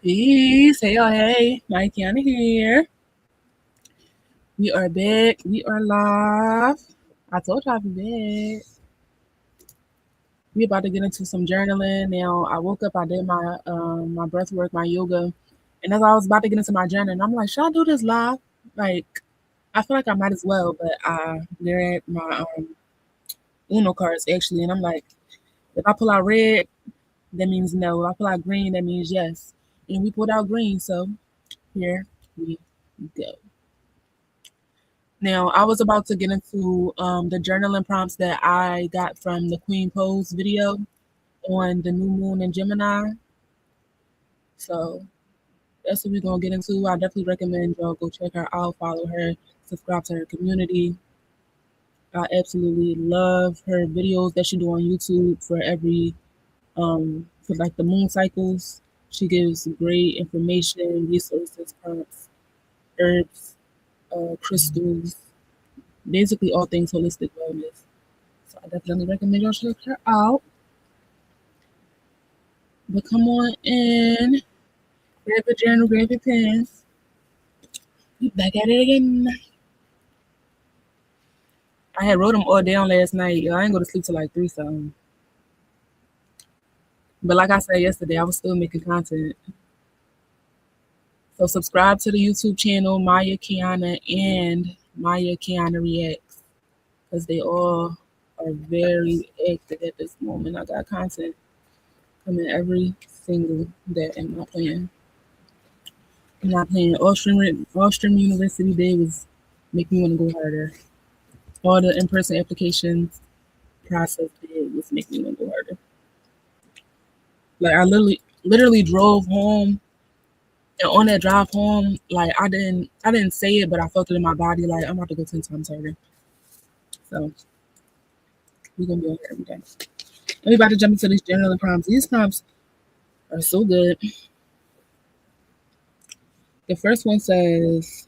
Peace. Hey, oh, hey. Mikeana here. We are back. We are live. I told y'all I'd be back. We about to get into some journaling. Now, I woke up, I did my breath work, my yoga. And as I was about to get into my journaling, I'm like, should I do this live? Like, I feel like I might as well, but I read my Uno cards actually, and I'm like, if I pull out red, that means no. If I pull out green, that means yes. And we pulled out green, so here we go. Now, I was about to get into the journaling prompts that I got from the Queen Pose video on the new moon in Gemini. So that's what we're going to get into. I definitely recommend y'all go check her out, follow her, subscribe to her community. I absolutely love her videos that she do on YouTube for every, for like the moon cycles. She gives great information, resources, prompts, herbs, crystals, basically all things holistic wellness. So I definitely recommend y'all check her out. But come on in, grab a journal, grab your pens. We back at it again. I had wrote them all down last night. I ain't go to sleep till like 3 something. But like I said yesterday, I was still making content. So subscribe to the YouTube channel, Maya Kiana and Maya Kiana Reacts, because they all are very active at this moment. I got content coming every single day. I'm not playing. I'm not playing. Ostrom University Day was make me want to go harder. All the in-person applications process did was make me want to go harder. Like I literally drove home, and on that drive home, like I didn't say it, but I felt it in my body. Like I'm about to go 10 times harder. So we're gonna be on here every day. And we about to jump into these journaling prompts. These prompts are so good. The first one says,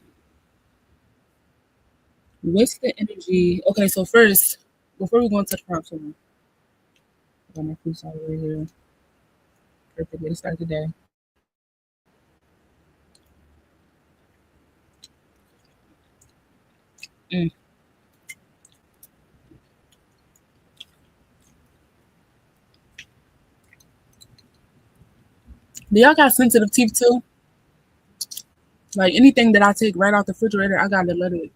"What's the energy?" Okay, so first, before we go into the prompts, hold on. I got my fruits all over here. Perfect way to start the day. Mm. Do y'all got sensitive teeth too? Like anything that I take right out the refrigerator, I gotta let it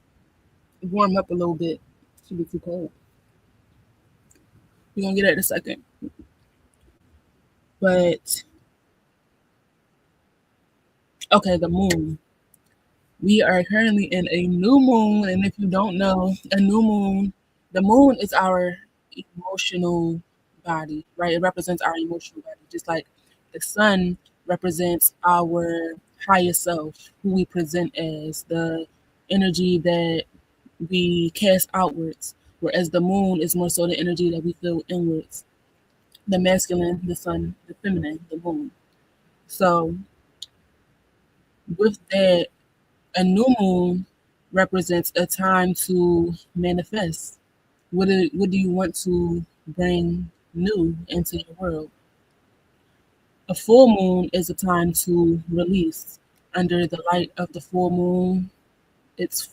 warm up a little bit. It should be too cold. We're gonna get it in a second. But okay, the moon. We are currently in a new moon, and if you don't know, a new moon, the moon is our emotional body, right? It represents our emotional body, just like the sun represents our higher self, who we present as, the energy that we cast outwards, whereas the moon is more so the energy that we feel inwards. The masculine, the sun, the feminine, the moon. So with that, a new moon represents a time to manifest. What do you want to bring new into your world? A full moon is a time to release. Under the light of the full moon, it's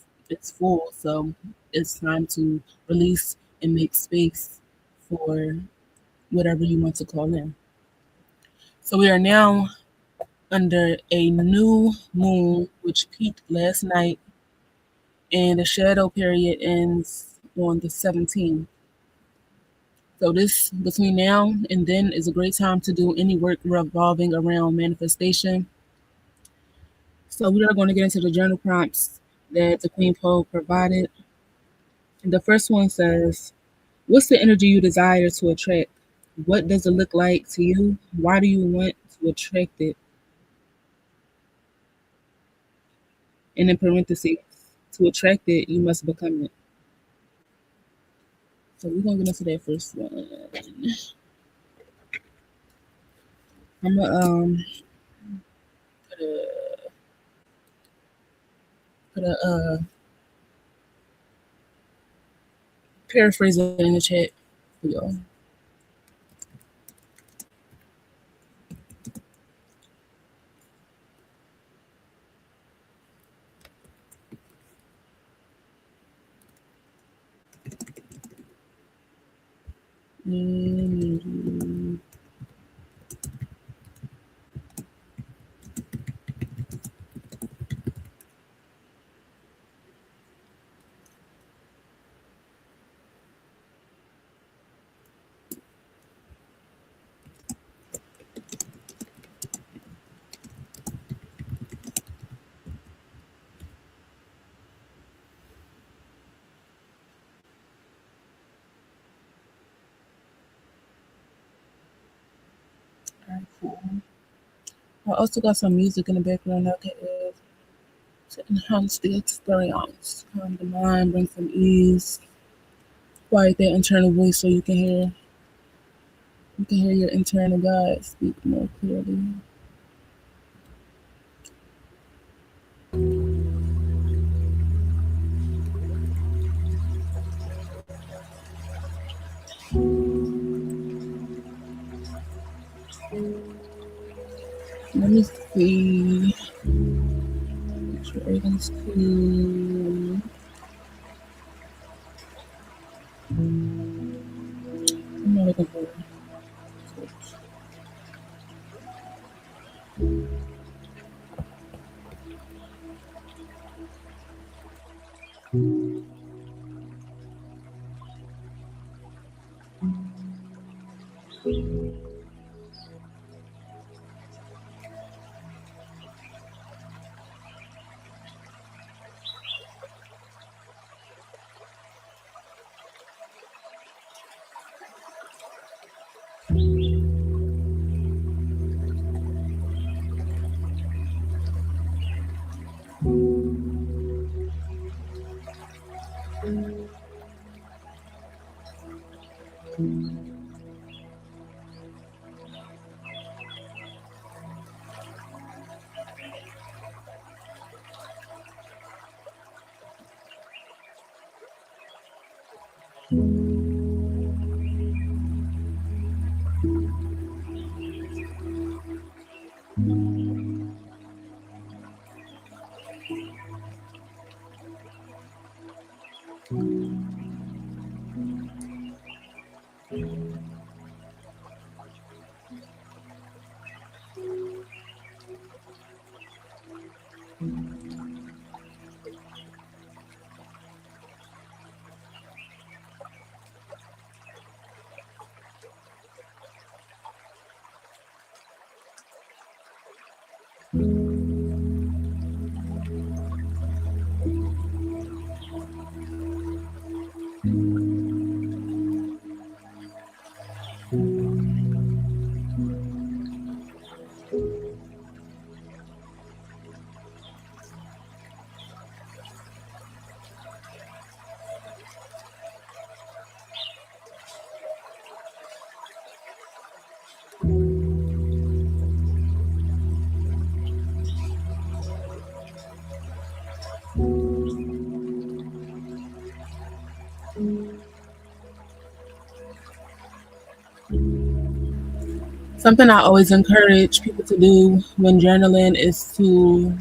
full, so it's time to release and make space for whatever you want to call in. So we are now under a new moon, which peaked last night, and the shadow period ends on the 17th. So this between now and then is a great time to do any work revolving around manifestation. So we are going to get into the journal prompts that the Queen Poe provided. The first one says, "What's the energy you desire to attract? What does it look like to you? Why do you want to attract it?" And in parentheses, to attract it, you must become it. So we're gonna get into that first one. I'm gonna put a paraphrase it in the chat for y'all. Mm. Alright, cool. I also got some music in the background that can add to enhance the experience, calm the mind, bring some ease, quiet that internal voice so you can hear your internal guide speak more clearly. Let me see. Make sure everything's cool. I'm not looking for something I always encourage people to do when journaling is to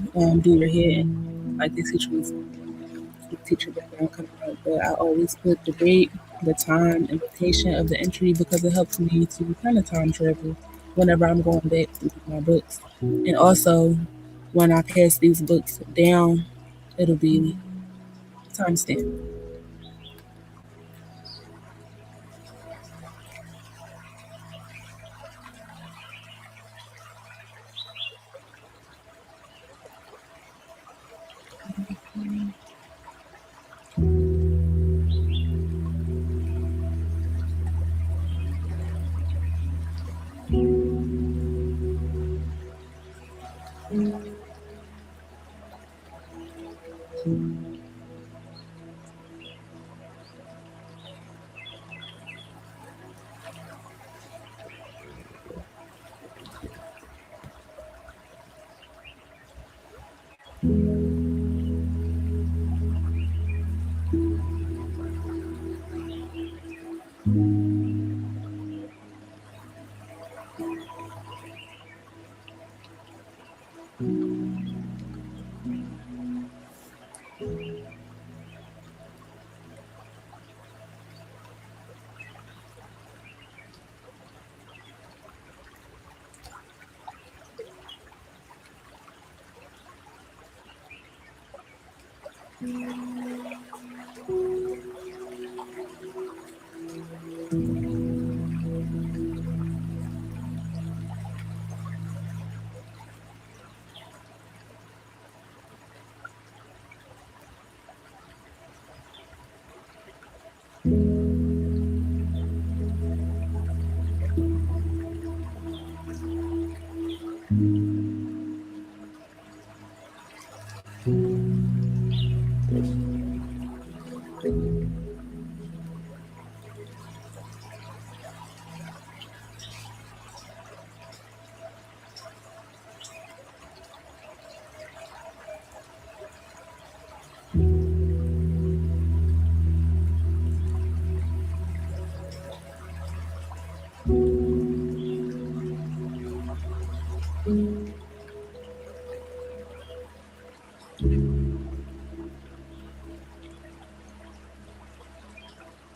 do your head. Like they teach you background coming out, but I always put the date, the time, and location of the entry because it helps me to kind of time travel whenever I'm going back to my books. And also, when I pass these books down, it'll be timestamp.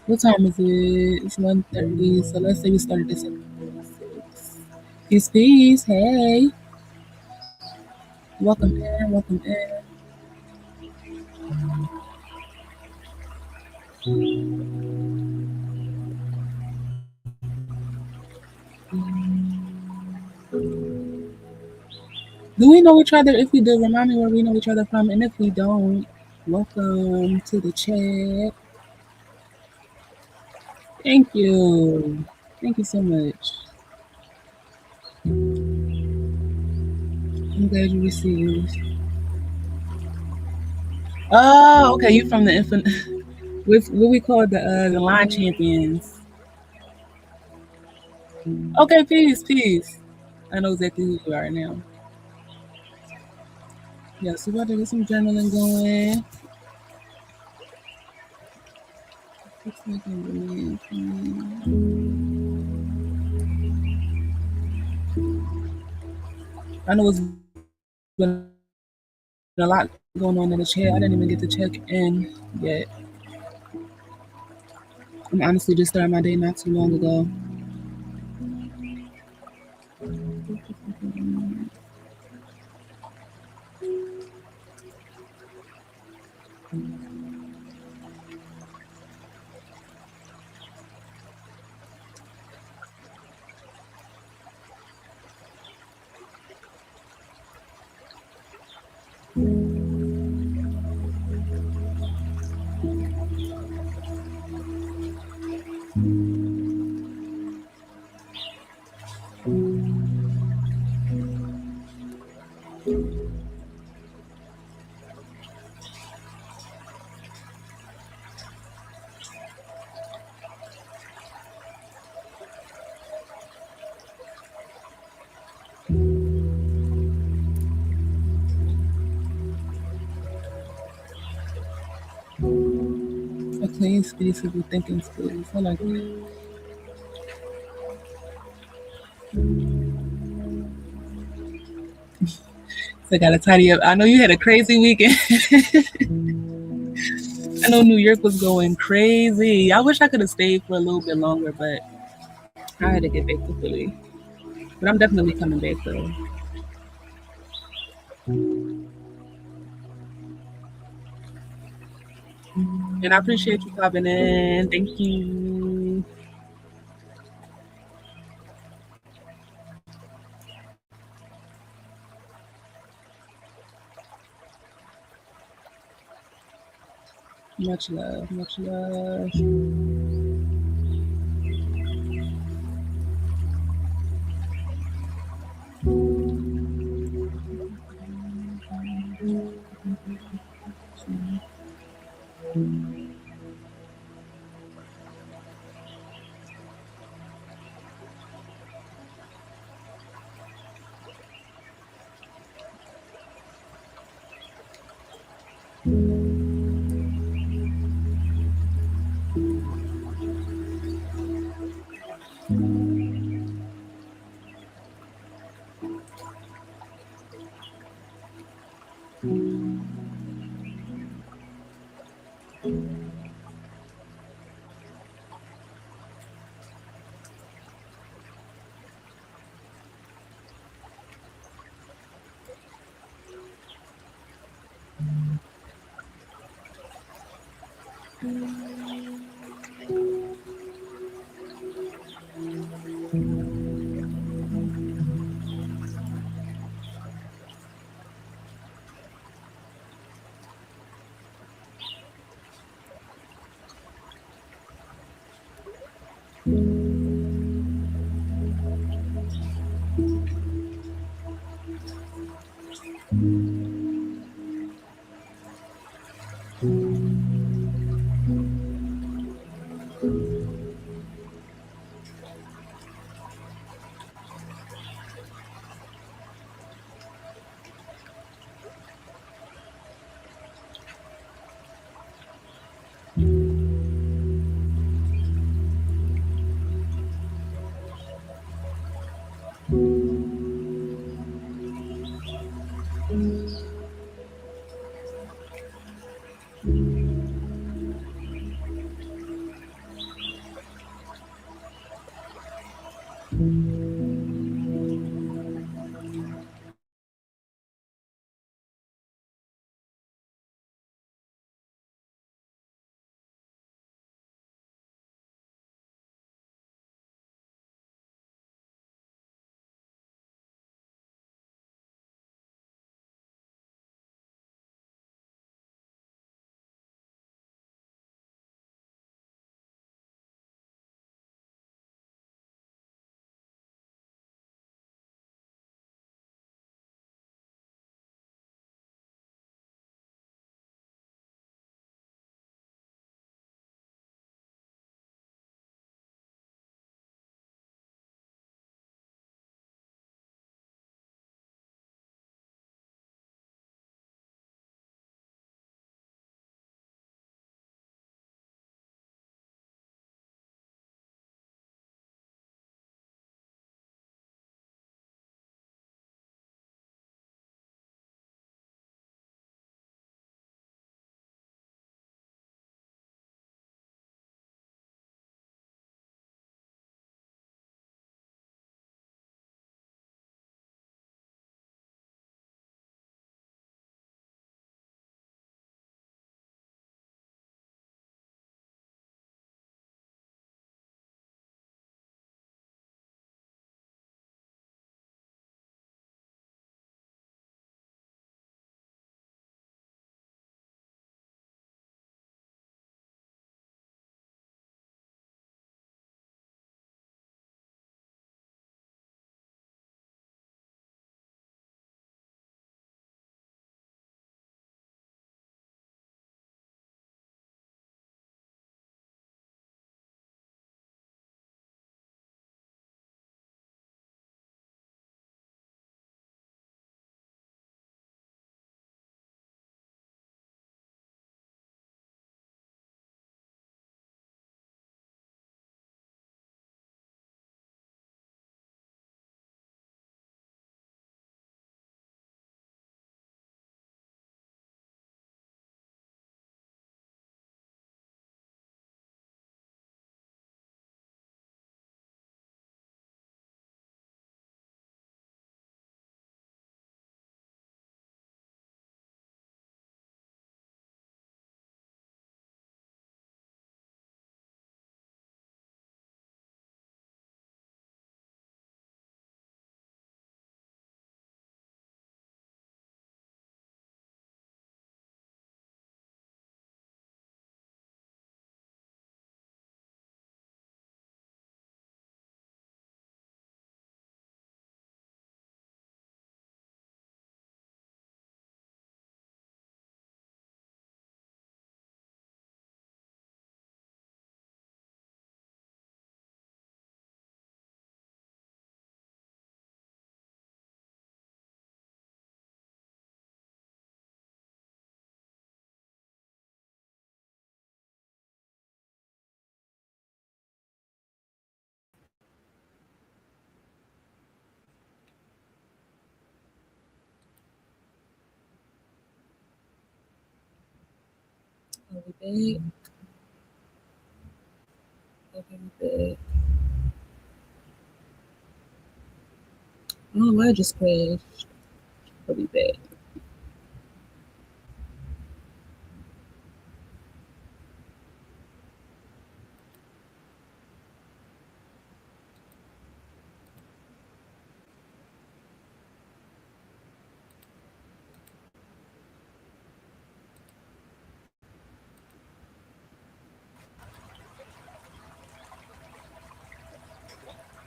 What time is it? It's 1:30. So let's say we started this at 6. Peace, peace. Hey. Welcome in. Welcome in. Do we know each other? If we do, remind me where we know each other from. And if we don't, welcome to the chat. Thank you. Thank you so much. I'm glad you received. Oh, okay. You from the infinite. With what we call the line champions. Okay, peace, peace. I know exactly who you are now. Yeah, so we about to get some journaling going. I know it's been a lot going on in the chat. I didn't even get to check in yet. I'm honestly just starting my day not too long ago. A clean space is a thinking space. I like that. So I gotta tidy up. I know you had a crazy weekend. I know New York was going crazy. I wish I could have stayed for a little bit longer, but I had to get back to Philly. But I'm definitely coming back though. And I appreciate you popping in. Thank you. Much love, much love. Are we back? Okay, we back. Oh, I just crashed. I'll be back.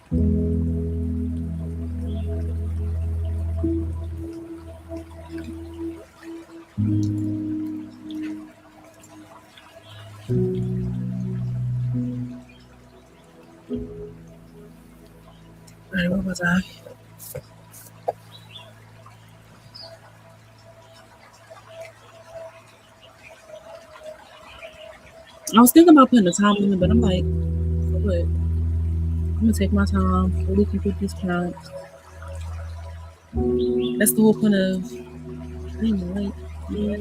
All right, what was I? I was thinking about putting a time limit, but I'm like, for what? I'm gonna take my time, fully complete these prompts. That's the whole point of, I don't know, like, yeah.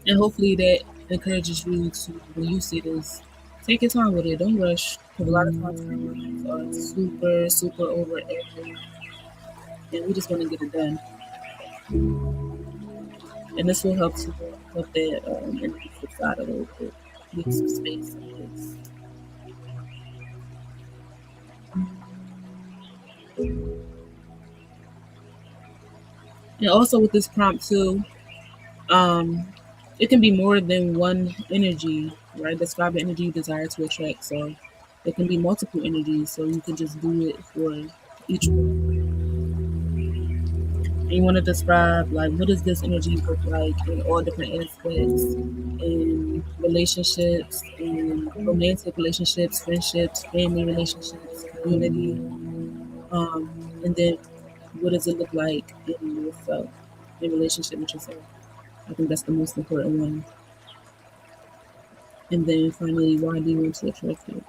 And hopefully that encourages you to, when you see this, take your time with it. Don't rush. Because a lot of times timelines are super, super over everything, and we just want to get it done. And this will help to help that energy subside a little bit. Make some space in this. And also with this prompt too, um, it can be more than one energy, right? Describe the energy you desire to attract. So it can be multiple energies. So you can just do it for each one. And you want to describe like what does this energy look like in all different aspects, in relationships, in romantic relationships, friendships, family relationships, community, and then what does it look like in yourself, in relationship with yourself? I think that's the most important one. And then finally, why do you want to attract it?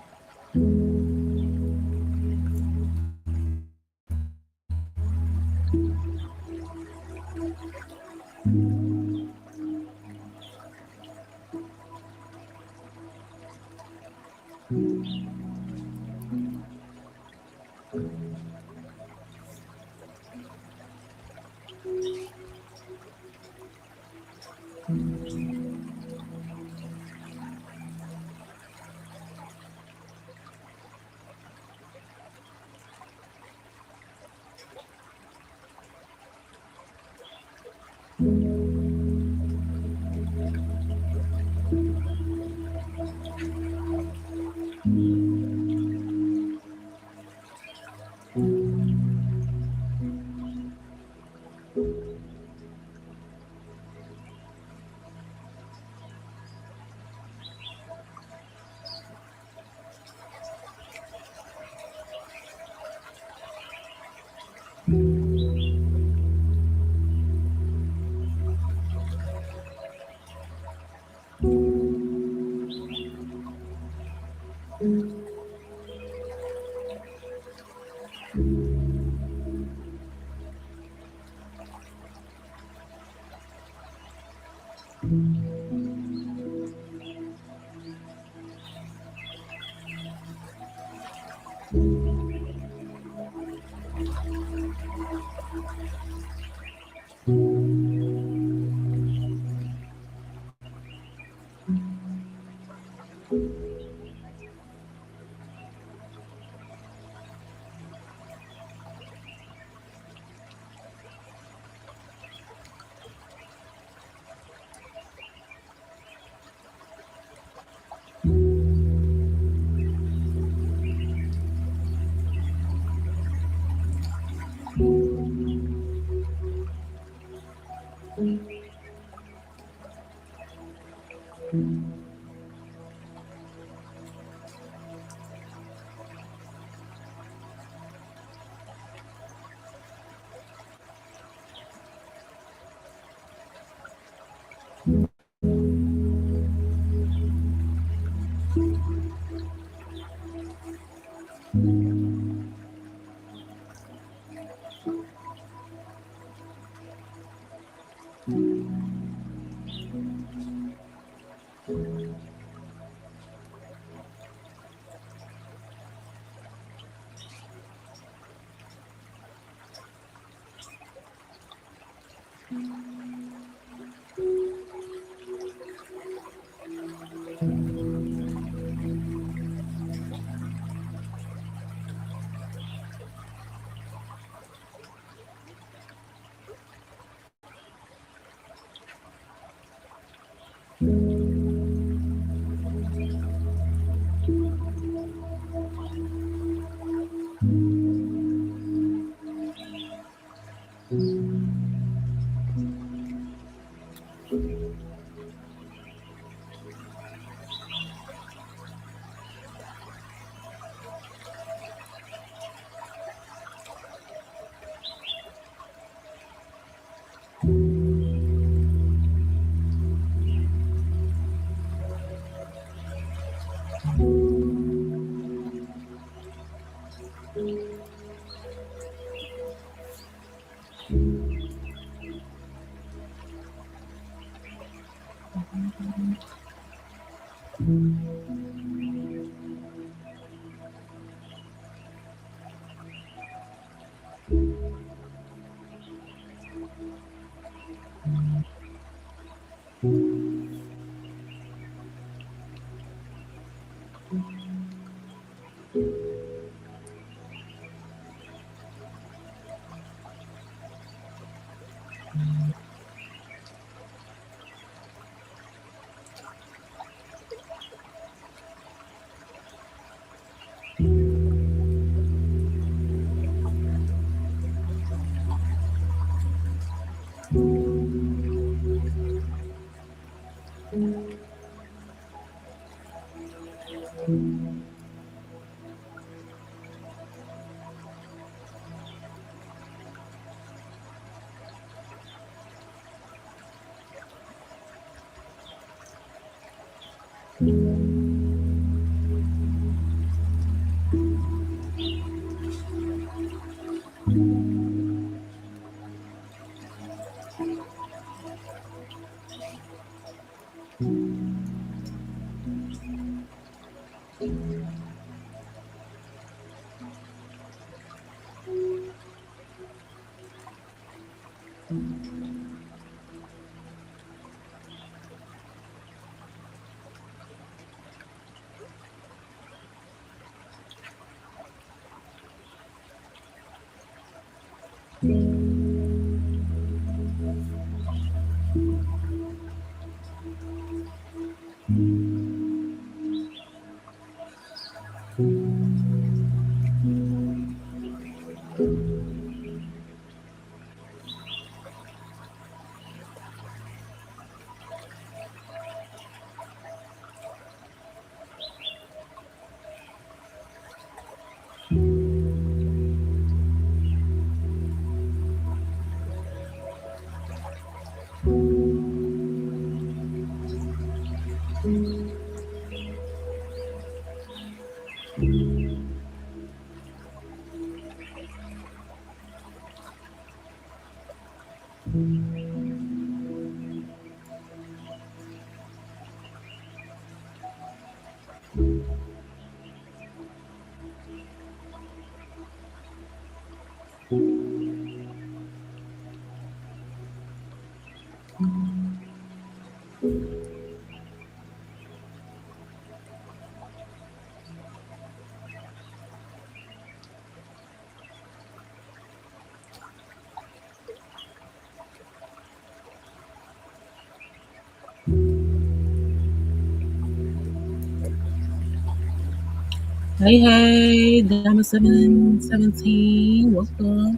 Hey, Gamma 717, welcome.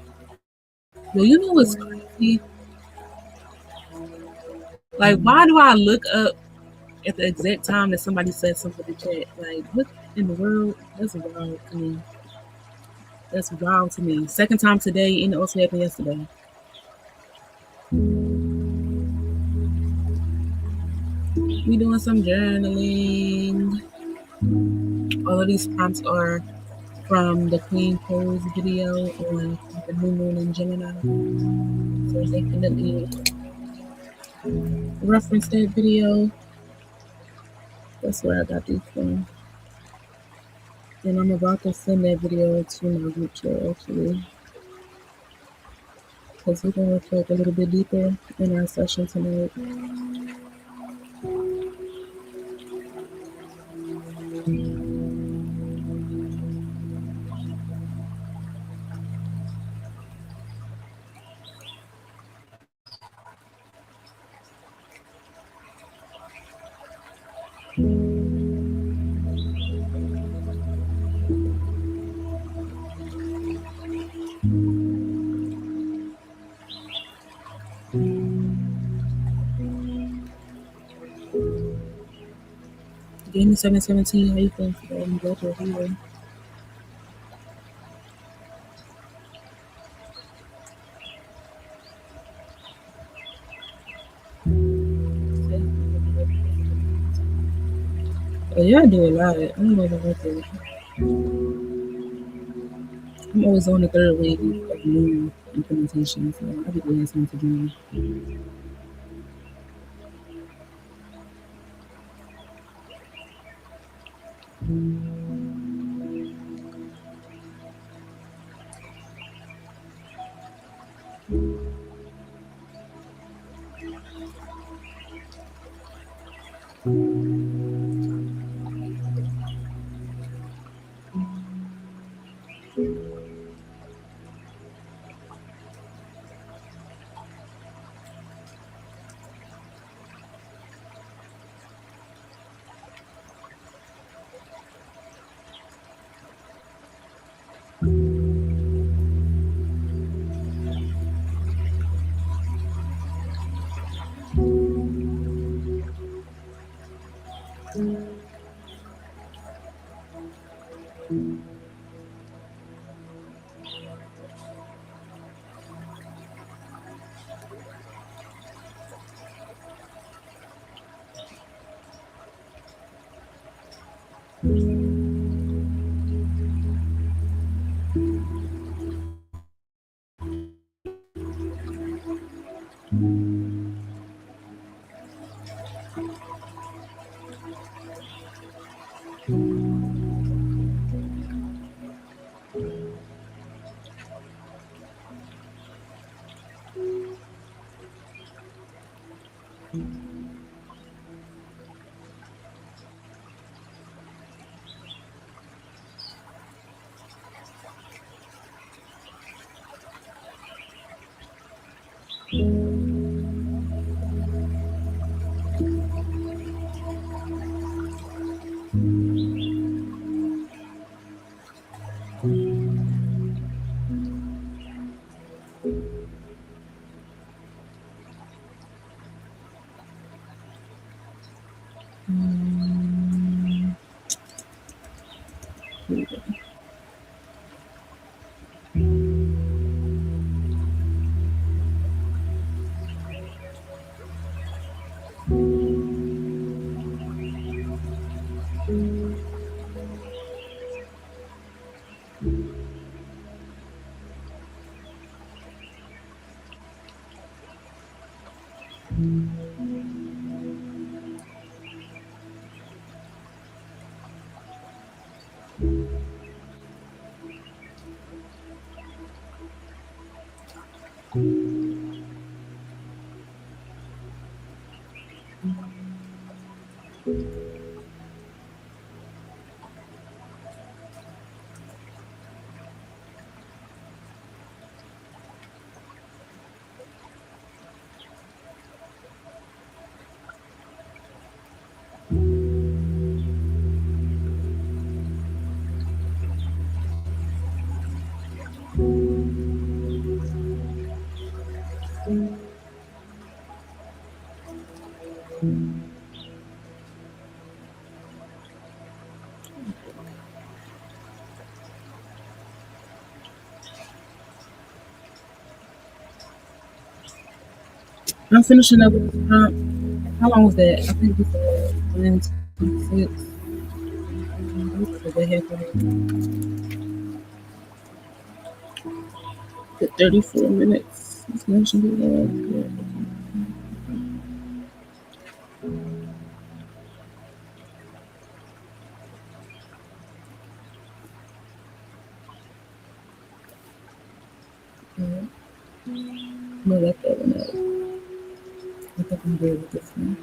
Yo, you know what's crazy? Like, why do I look up at the exact time that somebody said something in the chat? Like, what in the world? That's wild to me. That's wild to me. Second time today, and it also happened yesterday. We doing some journaling. All of these prompts are from the Queen Pose video on the new moon in Gemini. So definitely reference that video. That's where I got these from. And I'm about to send that video to my group chat actually. Because we're going to reflect a little bit deeper in our session tonight. Game 717, how you feeling today? I'm glad you're here. Oh, yeah, I do a lot. I don't know if I like it. I'm always on the third wave of new implementation, so I'll be glad something to do. I'm finishing up with this prompt. How long was that? I think we said 1:26. Go ahead for the 34 minutes. It's mentioned it. I'm gonna let that one out. I think I'm good with this one.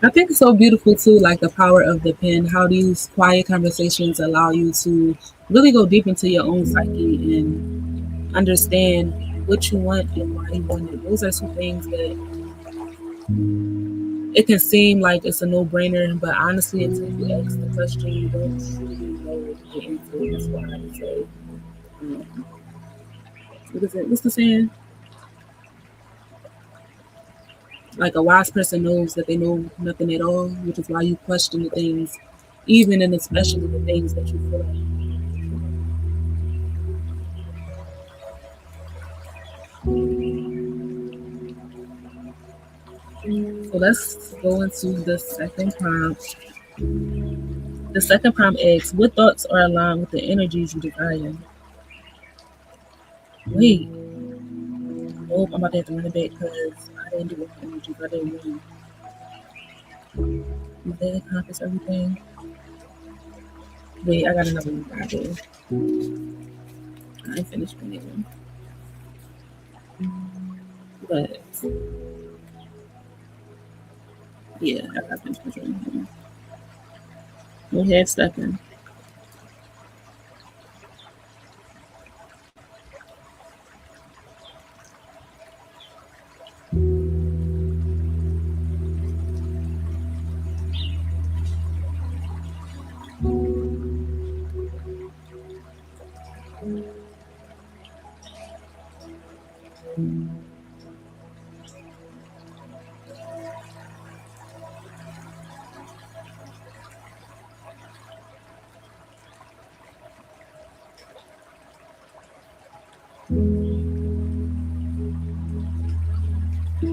I think it's so beautiful too, like the power of the pen. How these quiet conversations allow you to really go deep into your own psyche and understand what you want and why you want it. Those are two things that it can seem like it's a no-brainer, but honestly, until you ask the question, you don't truly know the answer. That's why I would say, um, what is it? What's the saying? Like a wise person knows that they know nothing at all, which is why you question the things, even and especially the things that you feel like. So let's go into the second prompt. The second prompt asks, what thoughts are aligned with the energies you desire? Wait, nope, I'm about to have to run it back because I didn't do it with energies. I didn't win. Did that encompass everything? Wait, I got another one. I do. I ain't finished with that one. But yeah, I got finished with that one. Go ahead, Stefan. Now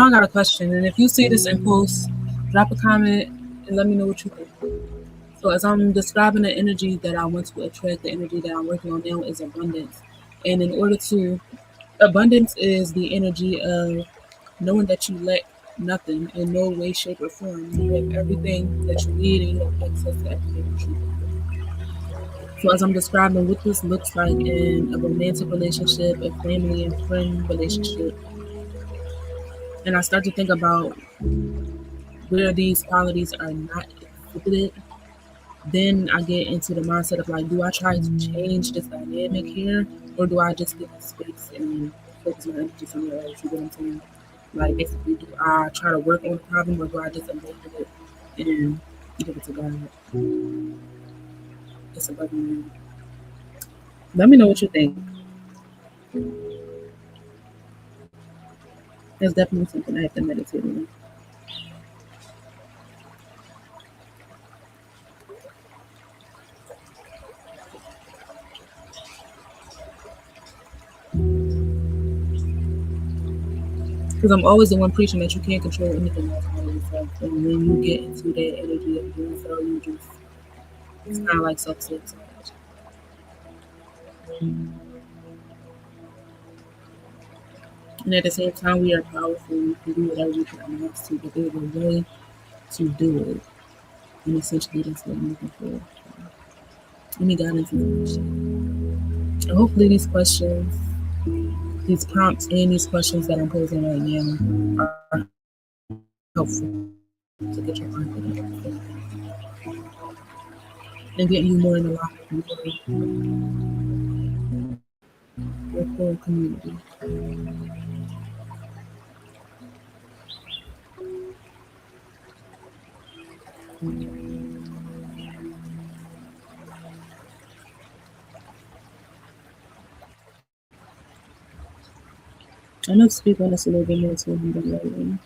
I got a question, and if you see this in post, drop a comment and let me know what you think. So as I'm describing the energy that I want to attract, the energy that I'm working on now is abundance. And in order to abundance is the energy of knowing that you lack nothing in no way, shape, or form. You have everything that you need and you have access to everything that you need. So as I'm describing what this looks like in a romantic relationship, a family and friend relationship, and I start to think about where these qualities are not exhibited, then I get into the mindset of like, do I try to change this dynamic here, or do I just give it space and focus my energy somewhere else? You get what I'm saying? Like, basically, do I try to work on the problem, or do I just abandon it and give it to God? It's above me. Let me know what you think. It's definitely something I have to meditate on. Because I'm always the one preaching that you can't control anything outside of yourself. And when you get into that energy of doing so, you just, it's kind of like self sabotage. And at the same time, we are powerful. We can do whatever we put our minds to, but there's a way to do it. And essentially, that's what I'm looking for. Any guidance information. And hopefully these prompts and these questions that I'm posing right now are helpful to get your confidence and getting you more in alignment with your core community. I know to speak on this a little bit more to him than lately.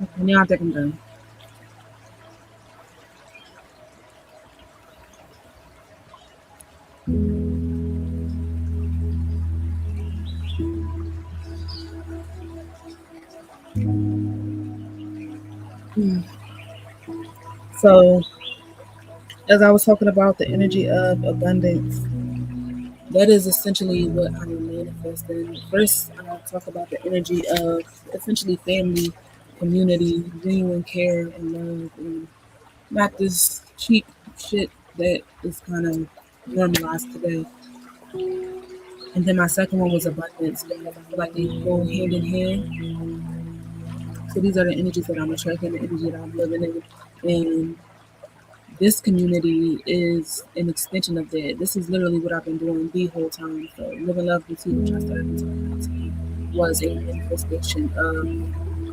Okay, now I think I'm done. Hmm. So, as I was talking about the energy of abundance, that is essentially what I am manifesting. First, I'll talk about the energy of essentially family, community, genuine care and love, and not this cheap shit that is kind of normalized today. And then my second one was abundance because I feel like they go hand in hand. So these are the energies that I'm attracting, the energy that I'm living in. And this community is an extension of that. This is literally what I've been doing the whole time. So Live and Love Boutique, which I started in 2019, was a manifestation of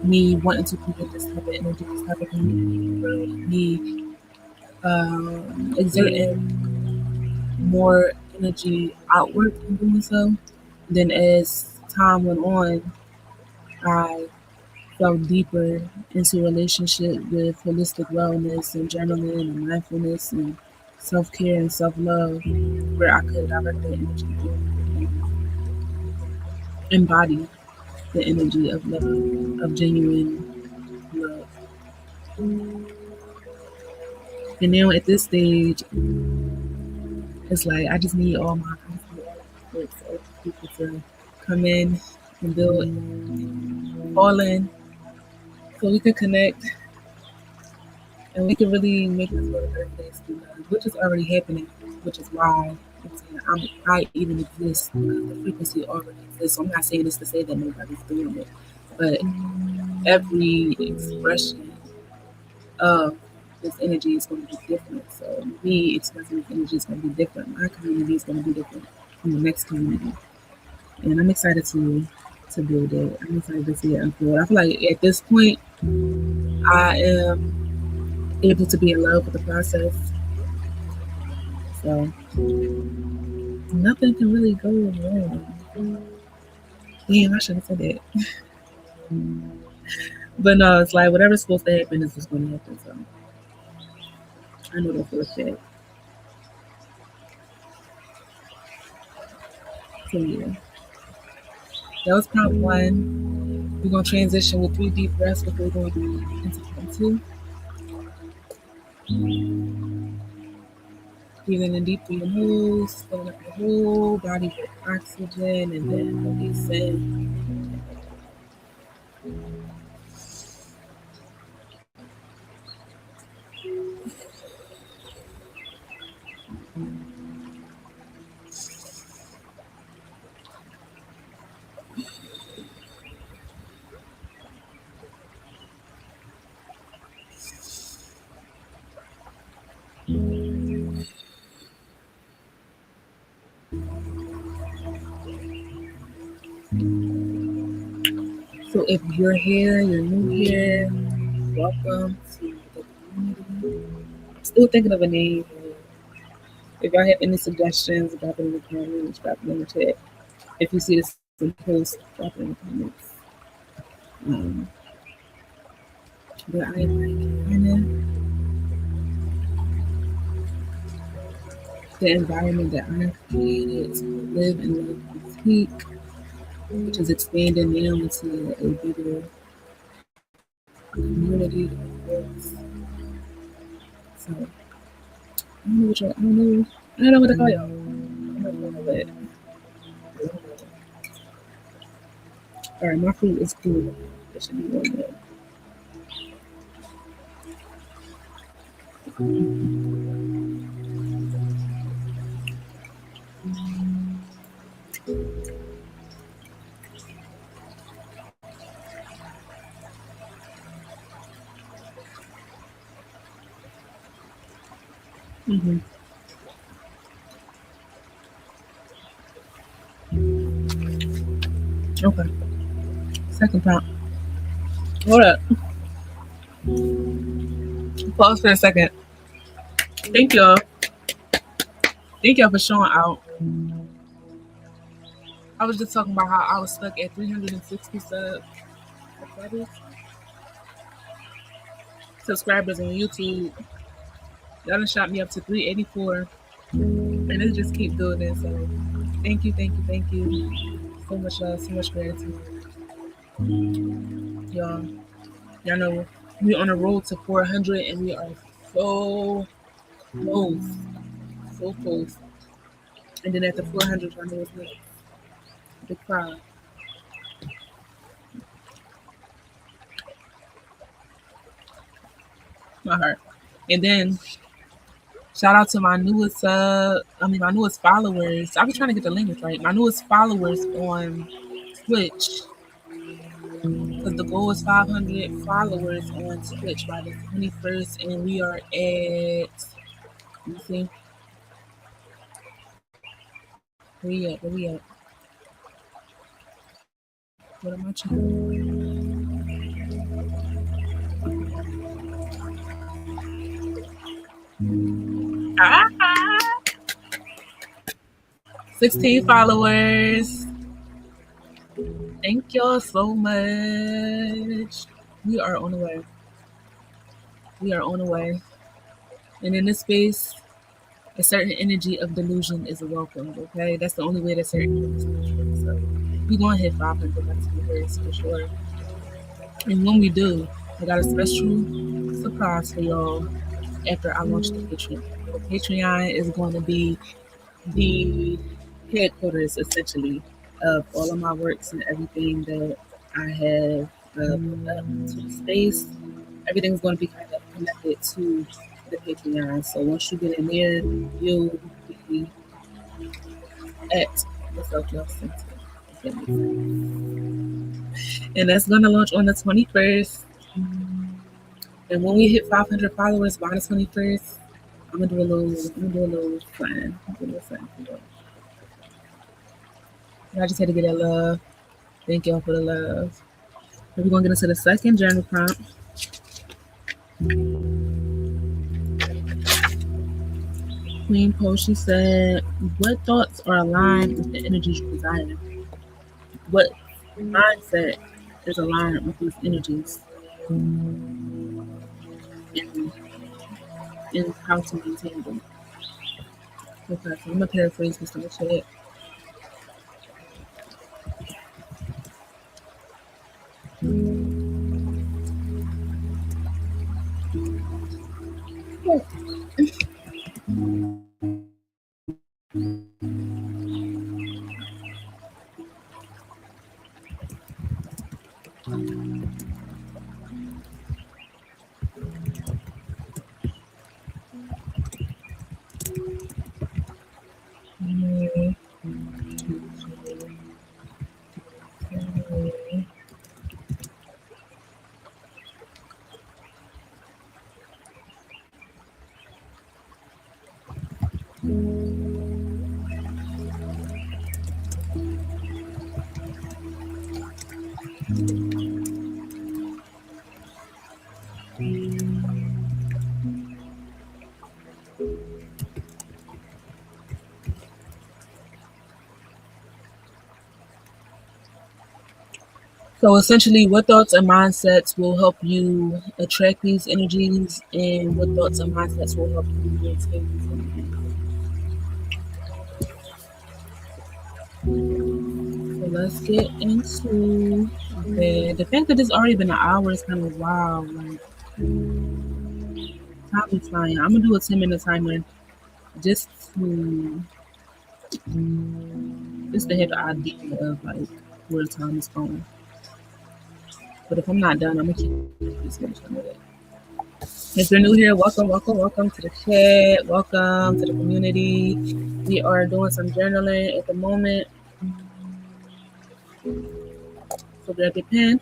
me wanting to create this type of energy, this type of community, me exerting more energy outward in doing so. Then as time went on, I fell deeper into relationship with holistic wellness and journaling and mindfulness and self care and self love, where I could direct that energy and embody the energy of love, of genuine love. And now at this stage, it's like I just need all my efforts of people to come in and build all in so we can connect and we can really make this world a better place through love, which is already happening, which is why I even exist because the frequency already exists. So I'm not saying this to say that nobody's doing it, but every expression of this energy is going to be different. So me expressing this energy is going to be different. My community is going to be different from the next community, and I'm excited to build it. I'm excited to see it unfold. I feel like at this point, I am able to be in love with the process. So nothing can really go wrong. Damn, I should have said that. But no, it's like whatever's supposed to happen is what's going to happen. So I know that for a fact. So yeah, that was prompt one. We're going to transition with 3 deep breaths before going into part 2. Breathing in deep through your nose, filling up your whole body with oxygen, and then releasing. So if you're here, you're new here, welcome to the community. I'm still thinking of a name. If y'all have any suggestions, drop it in the comments, drop it in the chat. If you see this in post, drop it in the comments. But I like kind of the environment that I've created to live and love and speak, which is expanding now into a bigger community of folks. So I don't know what y'all, I don't know what to call y'all. I don't know what. All right, my food is cool. It should be really good. Mm-hmm. Okay. Second prompt. Hold up. Pause for a second. Thank y'all. Thank y'all for showing out. I was just talking about how I was stuck at 360 subscribers on YouTube. Y'all done shot me up to 384. And it just keep building. So thank you. So much love, so much gratitude. Y'all know we're on a road to 400 and we are so close. So close. And then at the 400, y'all know what's next. Big crowd. My heart. And then shout out to my newest followers. I was trying to get the language right. My newest followers on Twitch. Because the goal is 500 followers on Twitch by the 21st, and we are at, let me see, where we at? What am I checking? 16 followers. Thank y'all so much. We are on the way. And in this space, a certain energy of delusion is welcomed, okay? That's the only way that certain energy is welcomed. So we're going to hit 500 by the for sure. And when we do, I got a special surprise for y'all after I launch the Patreon. The Patreon is going to be the headquarters, essentially, of all of my works and everything that I have put up to the space. Everything's going to be kind of connected to the Patreon. So once you get in there, you'll be at the Self-Love Center. And that's going to launch on the 21st. And when we hit 500 followers by the 21st, I'm gonna do a little fun. I just had to get that love. Thank y'all for the love. We're gonna get into the second journal prompt. Queen Post, she said, what thoughts are aligned with the energies you desire? What mindset is aligned with these energies? And how to maintain them. Okay, so I'm gonna paraphrase this in the chat. So essentially, what thoughts and mindsets will help you attract these energies, and what thoughts and mindsets will help you maintain these energies? So let's get into the fact that it's already been an hour is kind of wild. Like time is flying. I'm gonna do a 10-minute timer just to have an idea of like where the time is going. But if I'm not done, I'm gonna keep this much of it. If you're new here, welcome, welcome, welcome to the chat. Welcome to the community. We are doing some journaling at the moment. So grab your pen,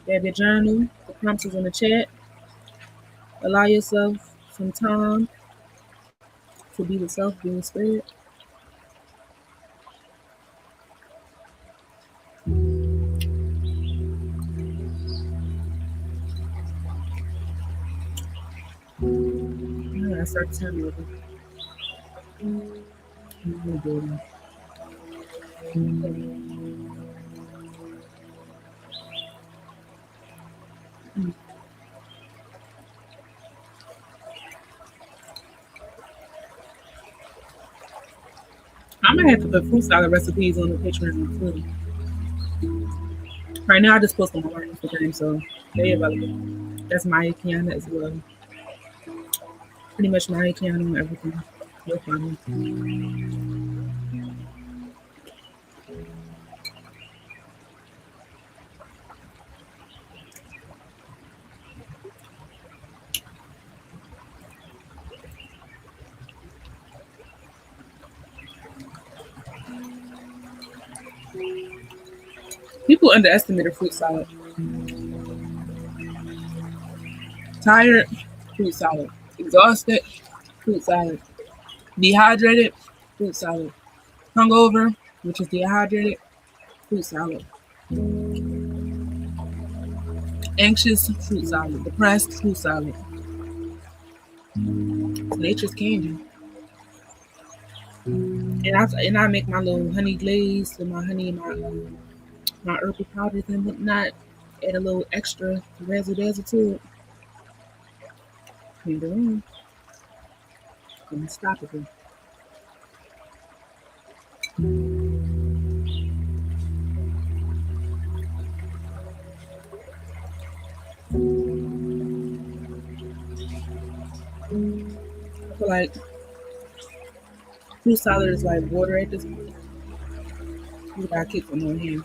grab your journal. The prompts is in the chat. Allow yourself some time to be the self, be the spirit. I start telling you. I'm gonna have to put fruit salad recipes on the Patreon too. Right now, I just post on my Instagram, so they're available. That's Maya Kiana as well. Pretty much Maya Kiana on everything. You'll find me. People underestimate a fruit salad. Tired, fruit salad. Exhausted, fruit salad. Dehydrated, fruit salad. Hungover, which is dehydrated, fruit salad. Anxious, fruit salad. Depressed, fruit salad. Nature's candy. And I make my little honey glaze with my honey and my herbal powders and whatnot. Add a little extra razzle dazzle to it. Clean the room. Unstoppable. I feel like fruit salad is like water at this point. You gotta keep them on here.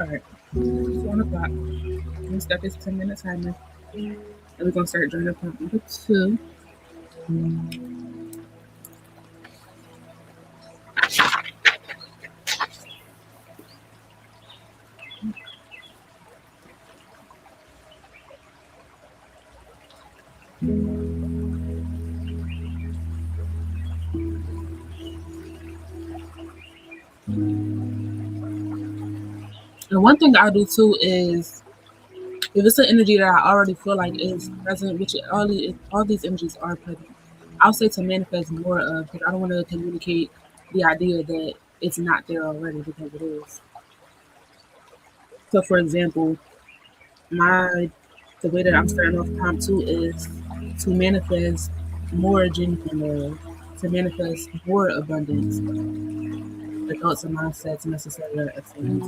All right, it's 1 o'clock. I'm gonna start this 10-minute timer, and we're gonna start journal prompt number 2. And one thing I do too is if it's an energy that I already feel like is present, which all these energies are present, I'll say to manifest more of because I don't want to communicate the idea that it's not there already because it is. So, for example, my the way that I'm starting off prompt two is to manifest more genuine love, to manifest more abundance, the thoughts and mindsets necessary are excellent.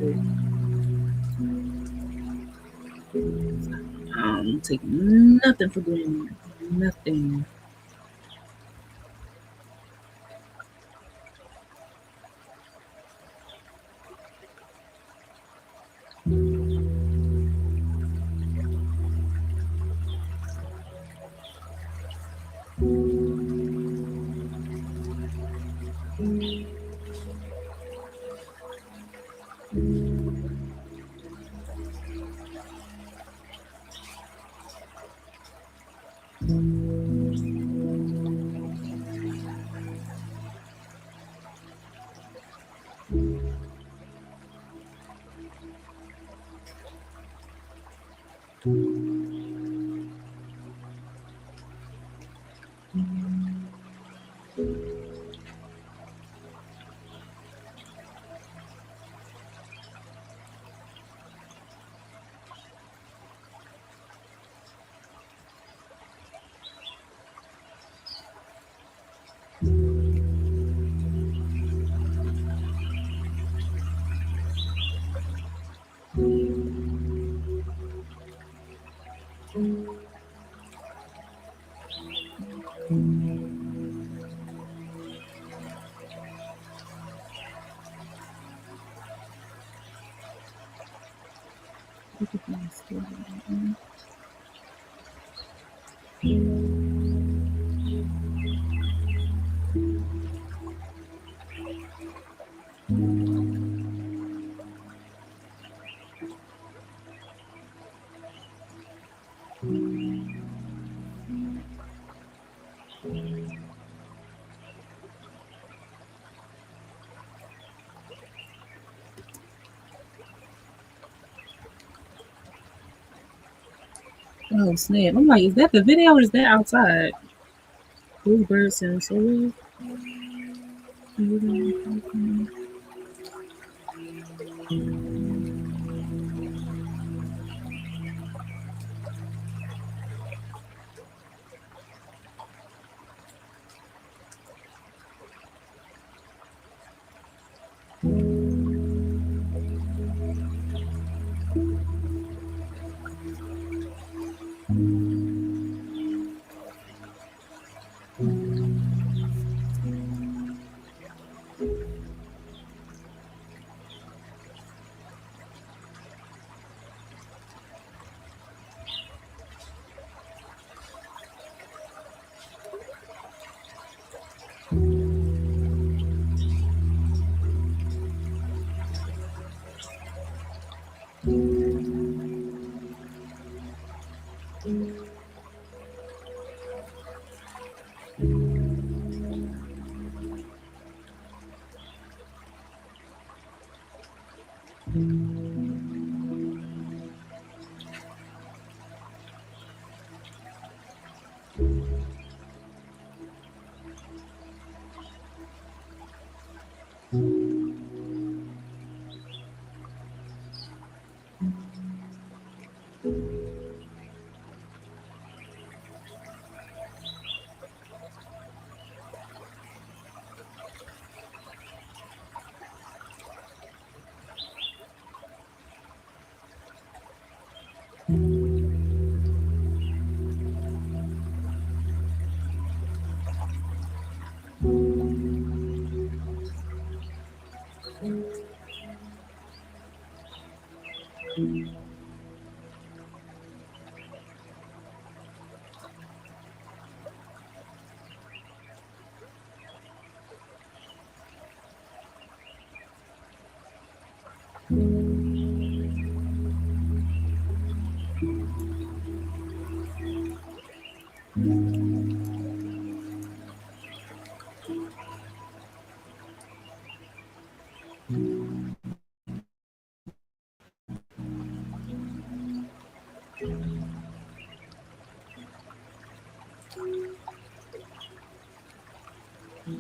Take nothing for granted, nothing. Oh snap! I'm like, is that the video or is that outside? Those birds sound so weird. All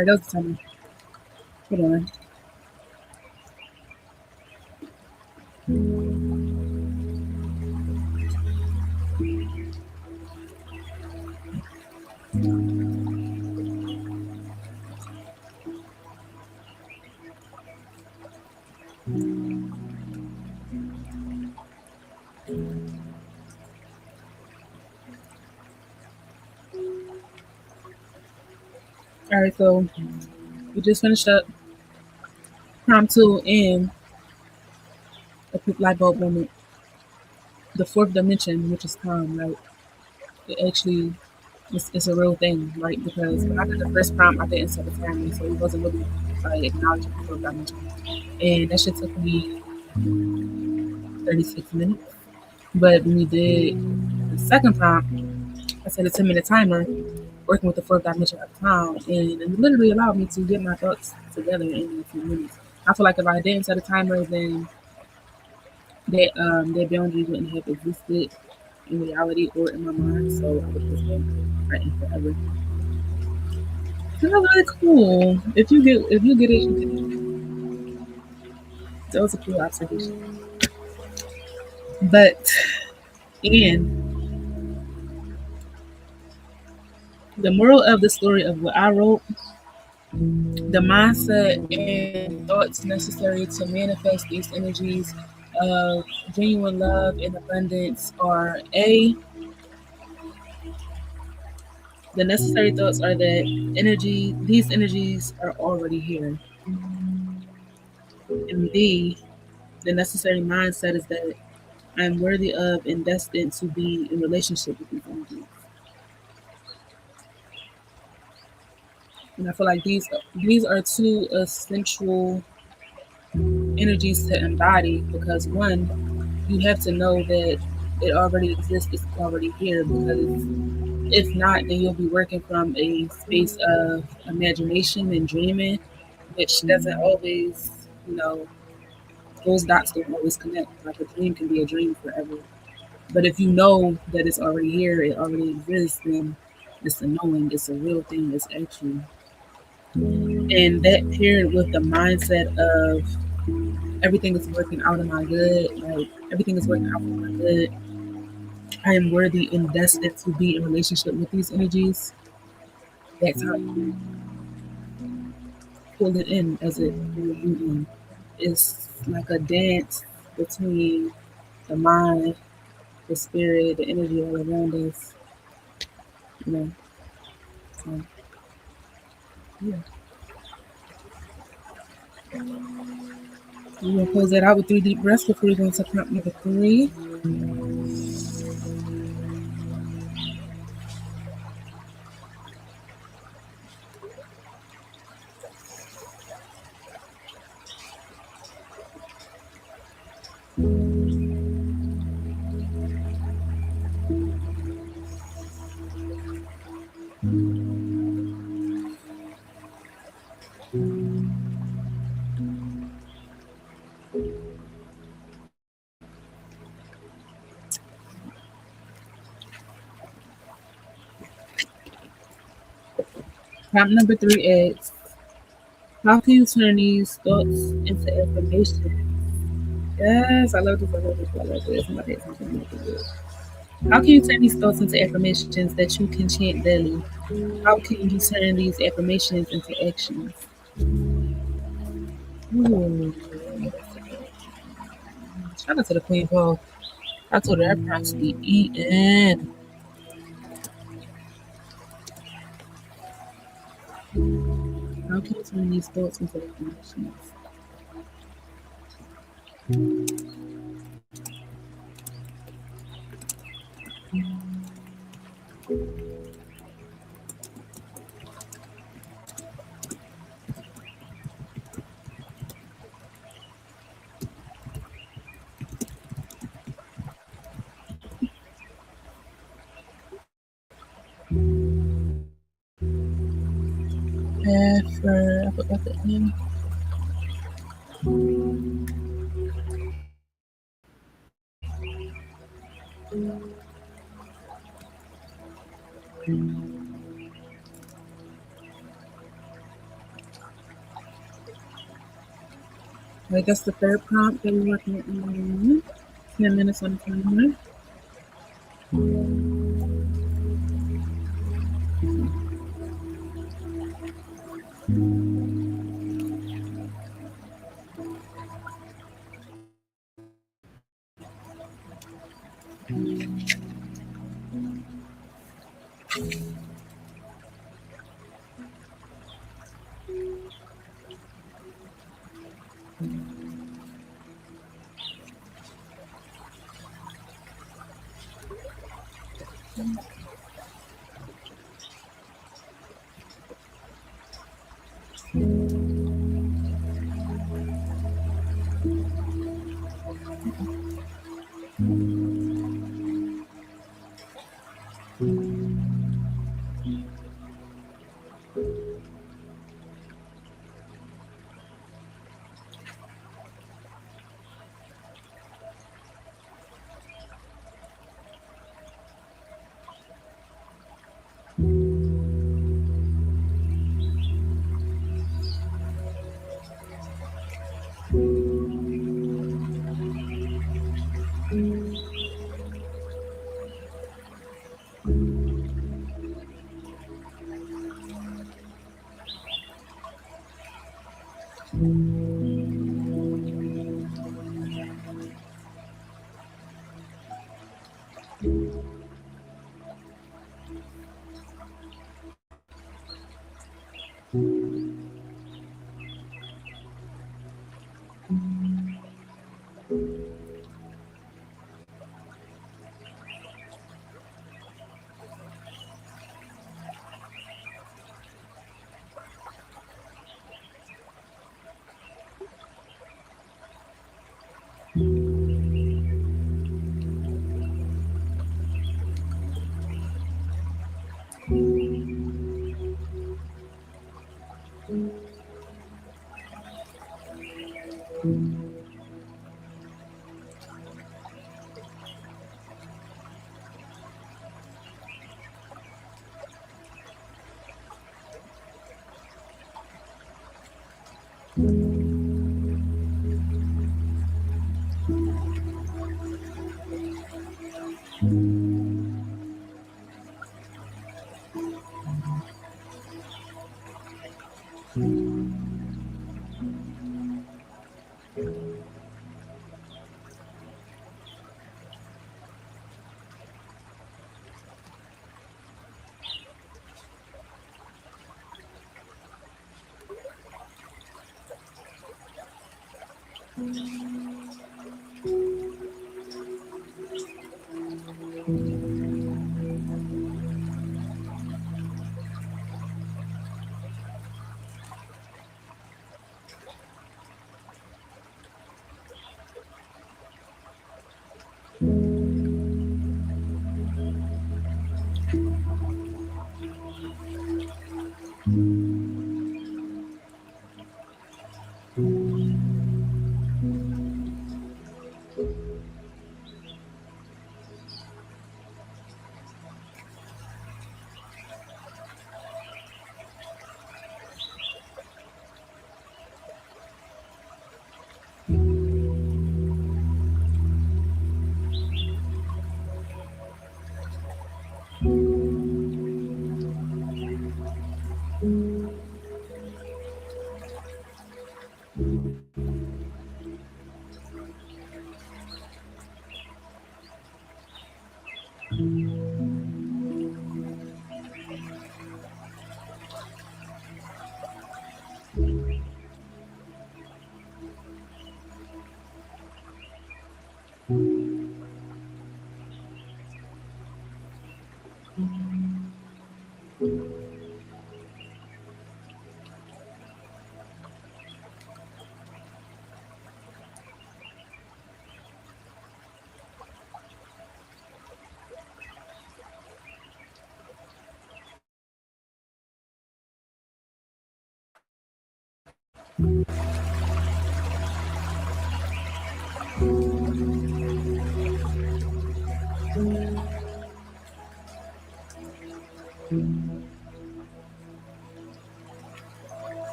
right, that was the timer. Hold on. All right, so we just finished up prompt two in a quick light bulb moment. The fourth dimension, which is time, right? It actually it's a real thing, right? Because when I did the first prompt, I didn't set a timer, so it wasn't really like acknowledging the fourth dimension. And that shit took me 36 minutes. But when we did the second prompt, I set a 10-minute timer, working with the fourth dimension at the time, and it literally allowed me to get my thoughts together in a few minutes. I feel like if I didn't set a timer, then that boundary wouldn't have existed in reality or in my mind. So I would just been writing forever. So that was really cool. If you get it, you get it. That was a cool observation. But in the moral of the story of what I wrote, the mindset and thoughts necessary to manifest these energies of genuine love and abundance are A, the necessary thoughts are that these energies are already here. And B, the necessary mindset is that I'm worthy of and destined to be in relationship with these energies. And I feel like these are two essential energies to embody because one, you have to know that it already exists, it's already here. Because if not, then you'll be working from a space of imagination and dreaming, which doesn't always, you know, those dots don't always connect. Like a dream can be a dream forever. But if you know that it's already here, it already exists, then it's a knowing, it's a real thing, it's actually. And that paired with the mindset of everything is working out in my good, like everything is working out for my good. I am worthy and destined to be in relationship with these energies. That's how you pull it in as a union. It's like a dance between the mind, the spirit, the energy all around us. You know, so yeah. We're gonna close that out with three deep breaths before we go into prompt number three. Prompt number three is how can you turn these thoughts into affirmation? Yes, I love this. I love this. I love this. I'm gonna something like this. How can you turn these thoughts into affirmations that you can chant daily? How can you turn these affirmations into actions? Ooh. Shout out to the Queen Paul. I told her that prompt to be eaten. How can you turn these thoughts into affirmations? I forgot the name. I guess the third prompt that we're working on 10 minutes on the timer.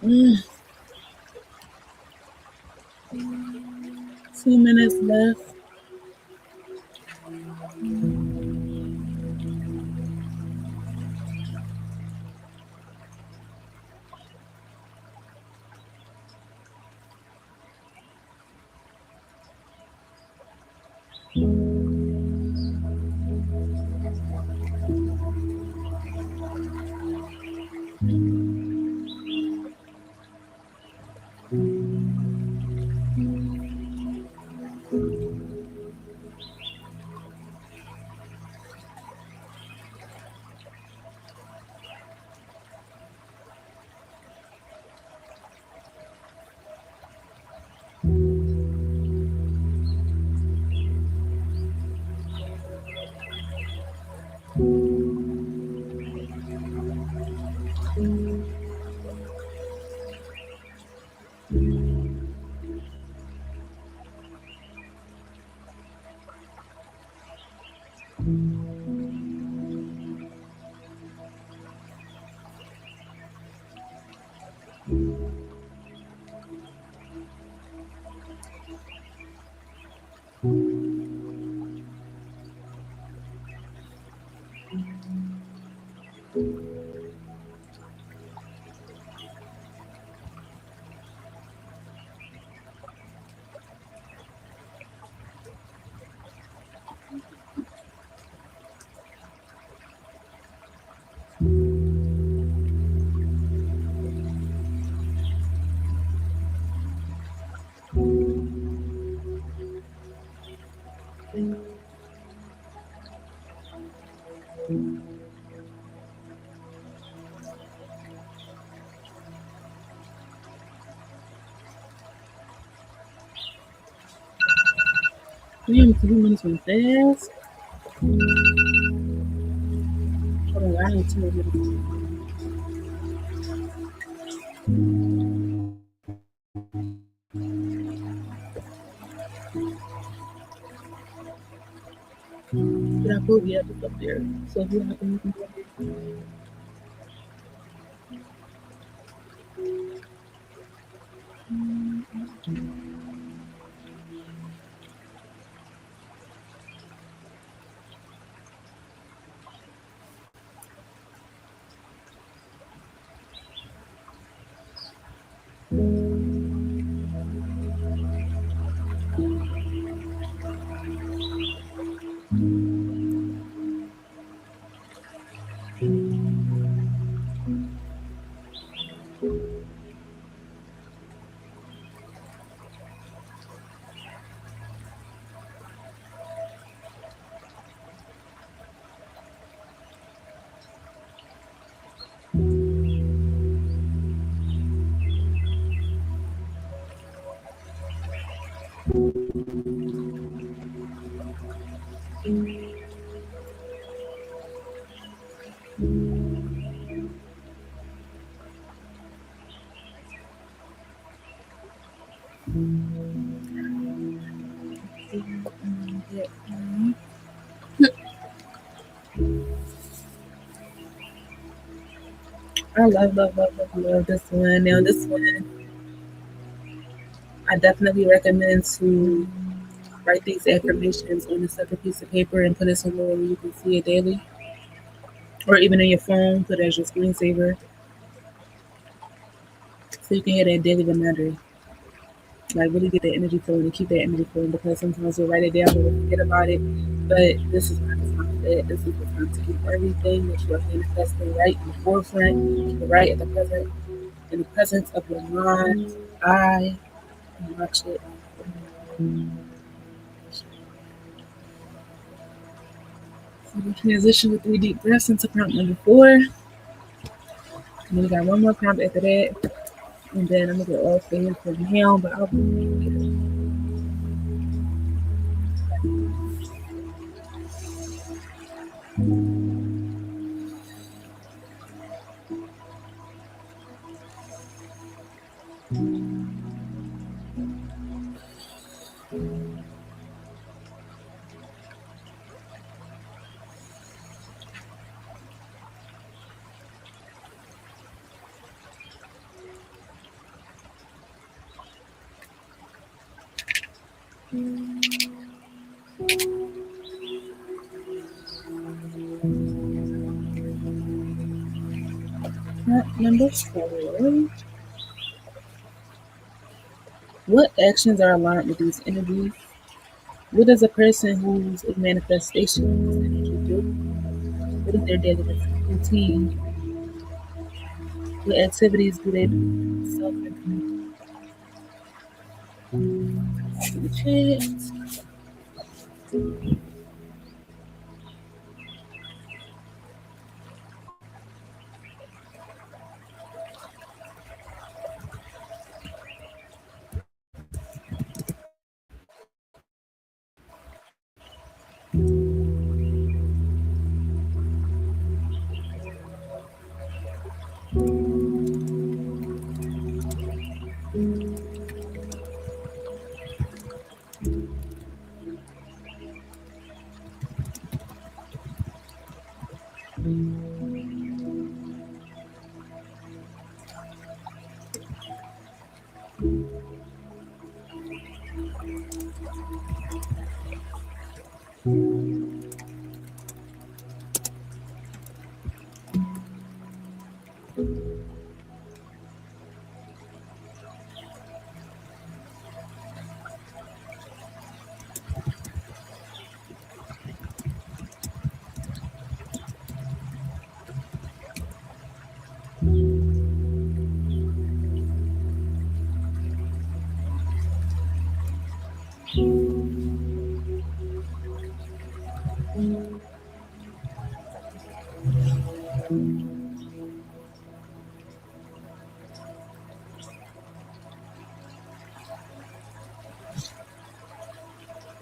Mm, 2 minutes left. Damn, 2 minutes went fast. Hold on, I need 2 minutes. Did I put the others up there? So if you have to, you can go ahead. I love this one. Now, this one, I definitely recommend to write these affirmations on a separate piece of paper and put it somewhere where you can see it daily, or even in your phone, put it as your screensaver, so you can hear that daily reminder. Like really get that energy flowing and keep that energy flowing, because sometimes we'll write it down and we'll forget about it. But this is not the time for that. This is the time to keep everything that you are manifesting right in the forefront, keep it right at the present, in the presence of your mind, eye, and watch it. So we transition with 3 deep breaths into prompt number 4. And then we got one more prompt after that. And then I'm gonna get off there for now, but I'll be later. Prompt number 4. What actions are aligned with these energies? What does a person who's in manifestation with this energy do? What is their daily routine? What activities do they do? Self improvement.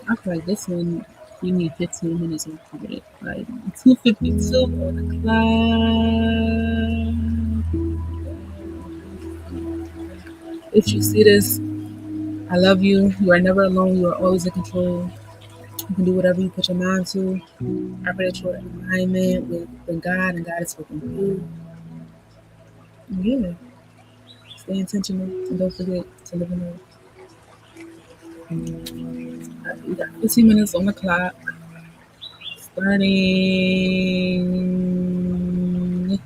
I feel like this one, you need 15 minutes to cover it. Like 2:52 on the clock. If you see this, I love you. You are never alone. You are always in control. You can do whatever you put your mind to. I pray that you're in alignment with God, and God is working with you. Yeah, stay intentional and don't forget to live in it. We got 15 minutes on the clock. Starting now.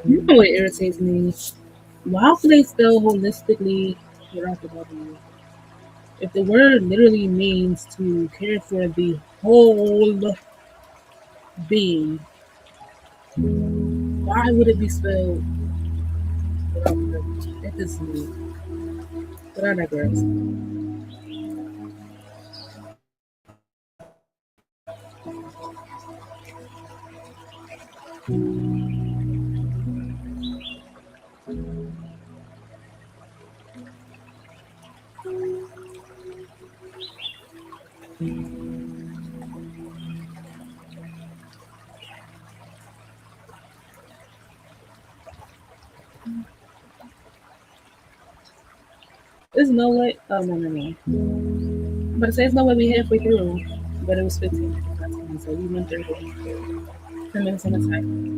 You know what irritates me? Why would they spell holistically without the W? If the word literally means to care for the whole being, why would it be spelled without the W? That is me. But I digress. There's no way. Oh no no no. But say there's no way we halfway through. But it was 15 minutes last time, so we went through 10 minutes on the timer.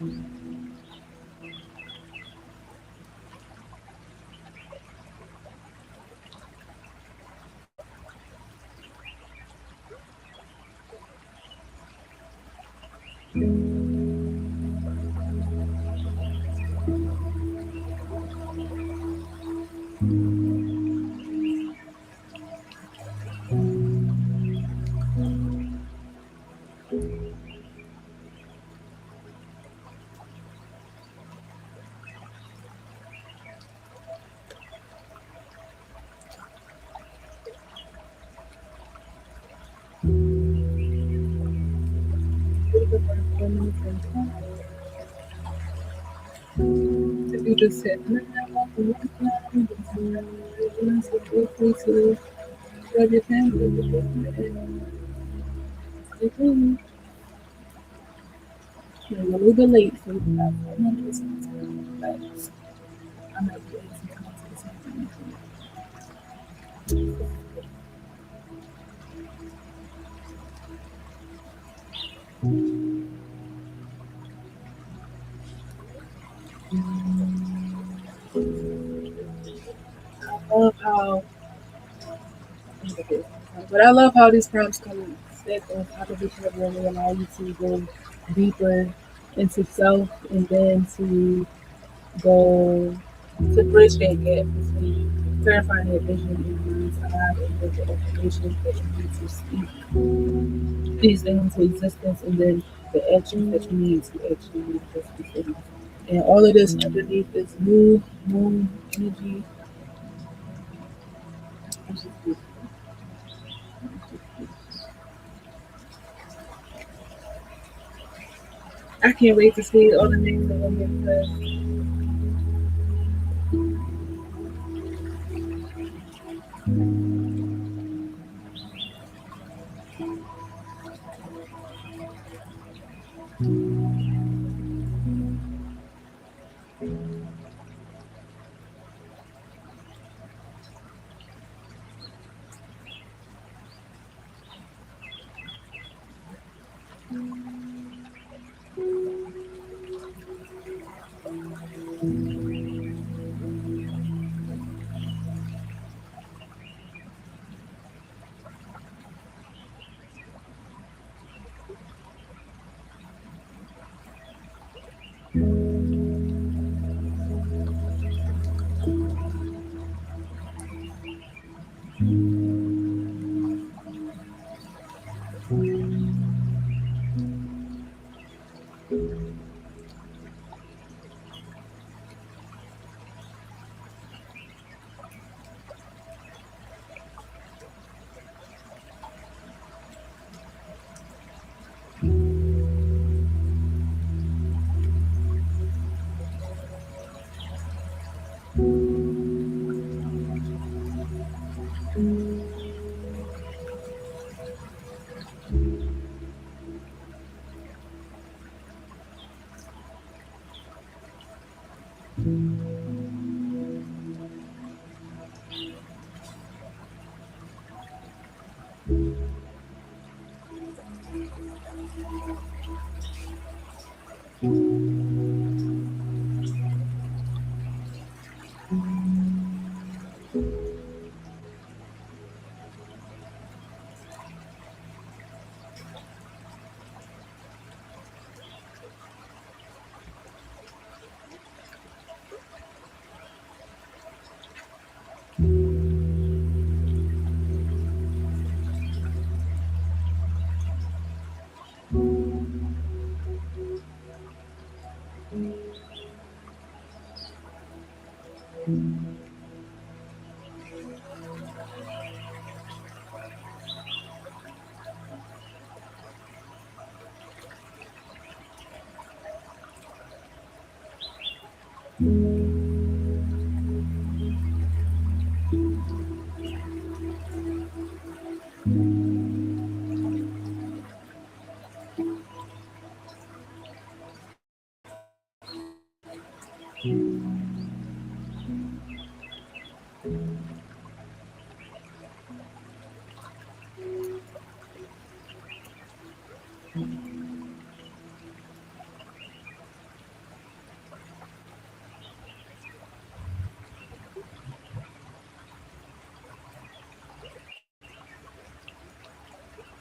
If you just sit to rub your hands over and you're a little bit late, so you got 4 minutes. But I'm not doing something. I love how, but I love how these prompts come sit on top of each other and they allow you to go deeper into self and then to go to bridge that gap between clarifying your vision in your mind's eye and then the information that you need to speak these things into existence and then the actions that you need to actually manifest these things. And all of this underneath this new moon energy. It's just beautiful. I can't wait to see all the things that will manifest.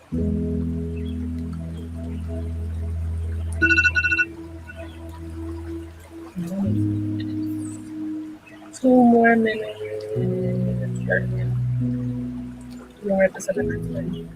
Two more minutes. We'll wrap this up at 9:20.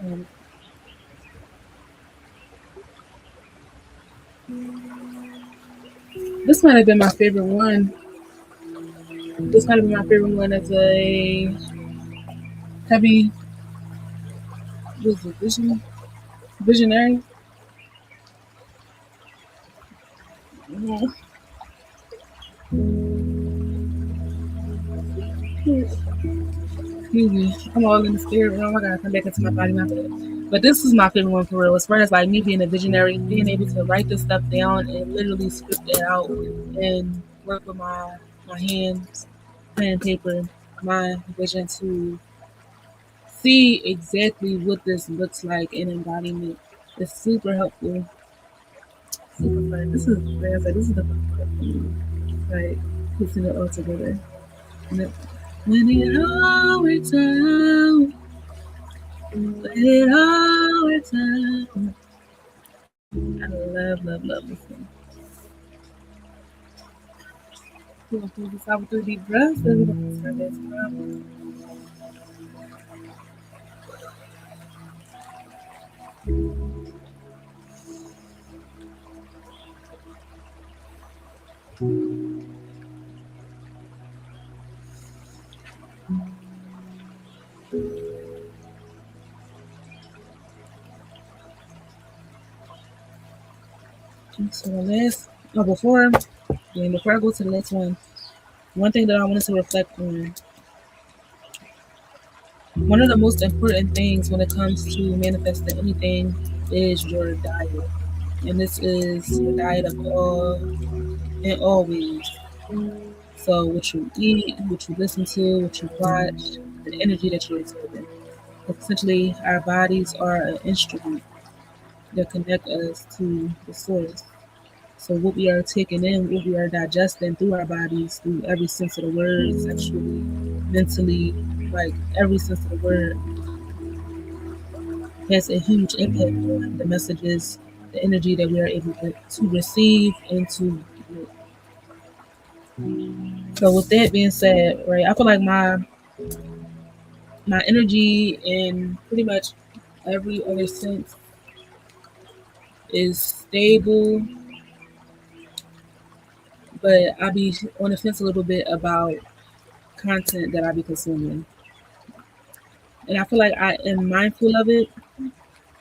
Um, this might have been my favorite one. This might have been my favorite one as a heavy, was it visionary? Mhm. Excuse me. I'm all in the spirit realm. I gotta come back into my body, my bed. But this is my favorite one for real. As far as like me being a visionary, being able to write this stuff down and literally script it out and work with my hands, pen and paper, my vision to see exactly what this looks like in embodiment. It's super helpful. Super fun. This is like I said, this is the fun part for me. Like putting it all together. And when it all works out, when it all works out. I love this one. We're gonna pull this out with 3 deep breaths, then we're gonna start this up. So the last, oh, before I go to the next one thing that I wanted to reflect on, one of the most important things when it comes to manifesting anything is your diet. And this is your diet of all and always. So what you eat, what you listen to, what you watch, the energy that you're absorbing. Essentially, our bodies are an instrument that connect us to the source. So what we are taking in, what we are digesting through our bodies, through every sense of the word, sexually, mentally, like every sense of the word, has a huge impact on the messages, the energy that we are able to receive and to get. So with that being said, right, I feel like my energy in pretty much every other sense is stable, but I be on the fence a little bit about content that I be consuming. And I feel like I am mindful of it,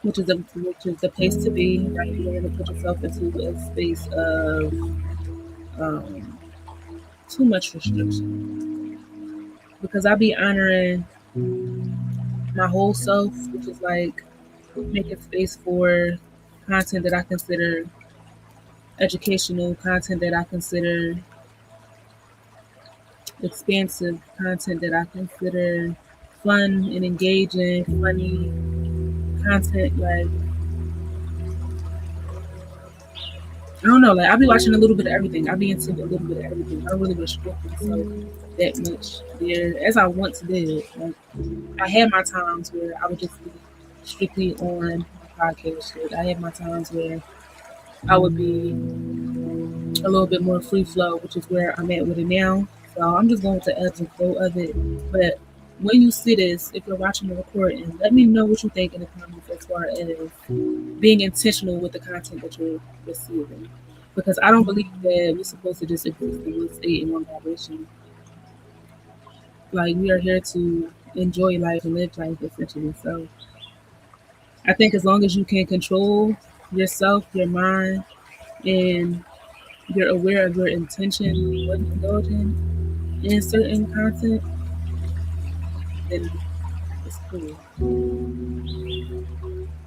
which is the place to be, right? You don't want to put yourself into a space of um, too much restriction, because I be honoring my whole self, which is like making space for content that I consider educational, content that I consider expansive, content that I consider fun and engaging, funny content. Like, I don't know, like I'll be watching a little bit of everything. I'll be into a little bit of everything. I don't really restrict myself that much there as I once did. Like, I had my times where I would just be strictly on my podcast shit. I had my times where I would be a little bit more free flow, which is where I'm at with it now. So I'm just going with the ebbs and flow of it. But when you see this, if you're watching the recording, let me know what you think in the comments as far as being intentional with the content that you're receiving. Because I don't believe that we're supposed to just exist in one state and one vibration. Like, we are here to enjoy life and live life essentially. So I think as long as you can control yourself, your mind, and you're aware of your intention when indulging in certain content, then it's cool.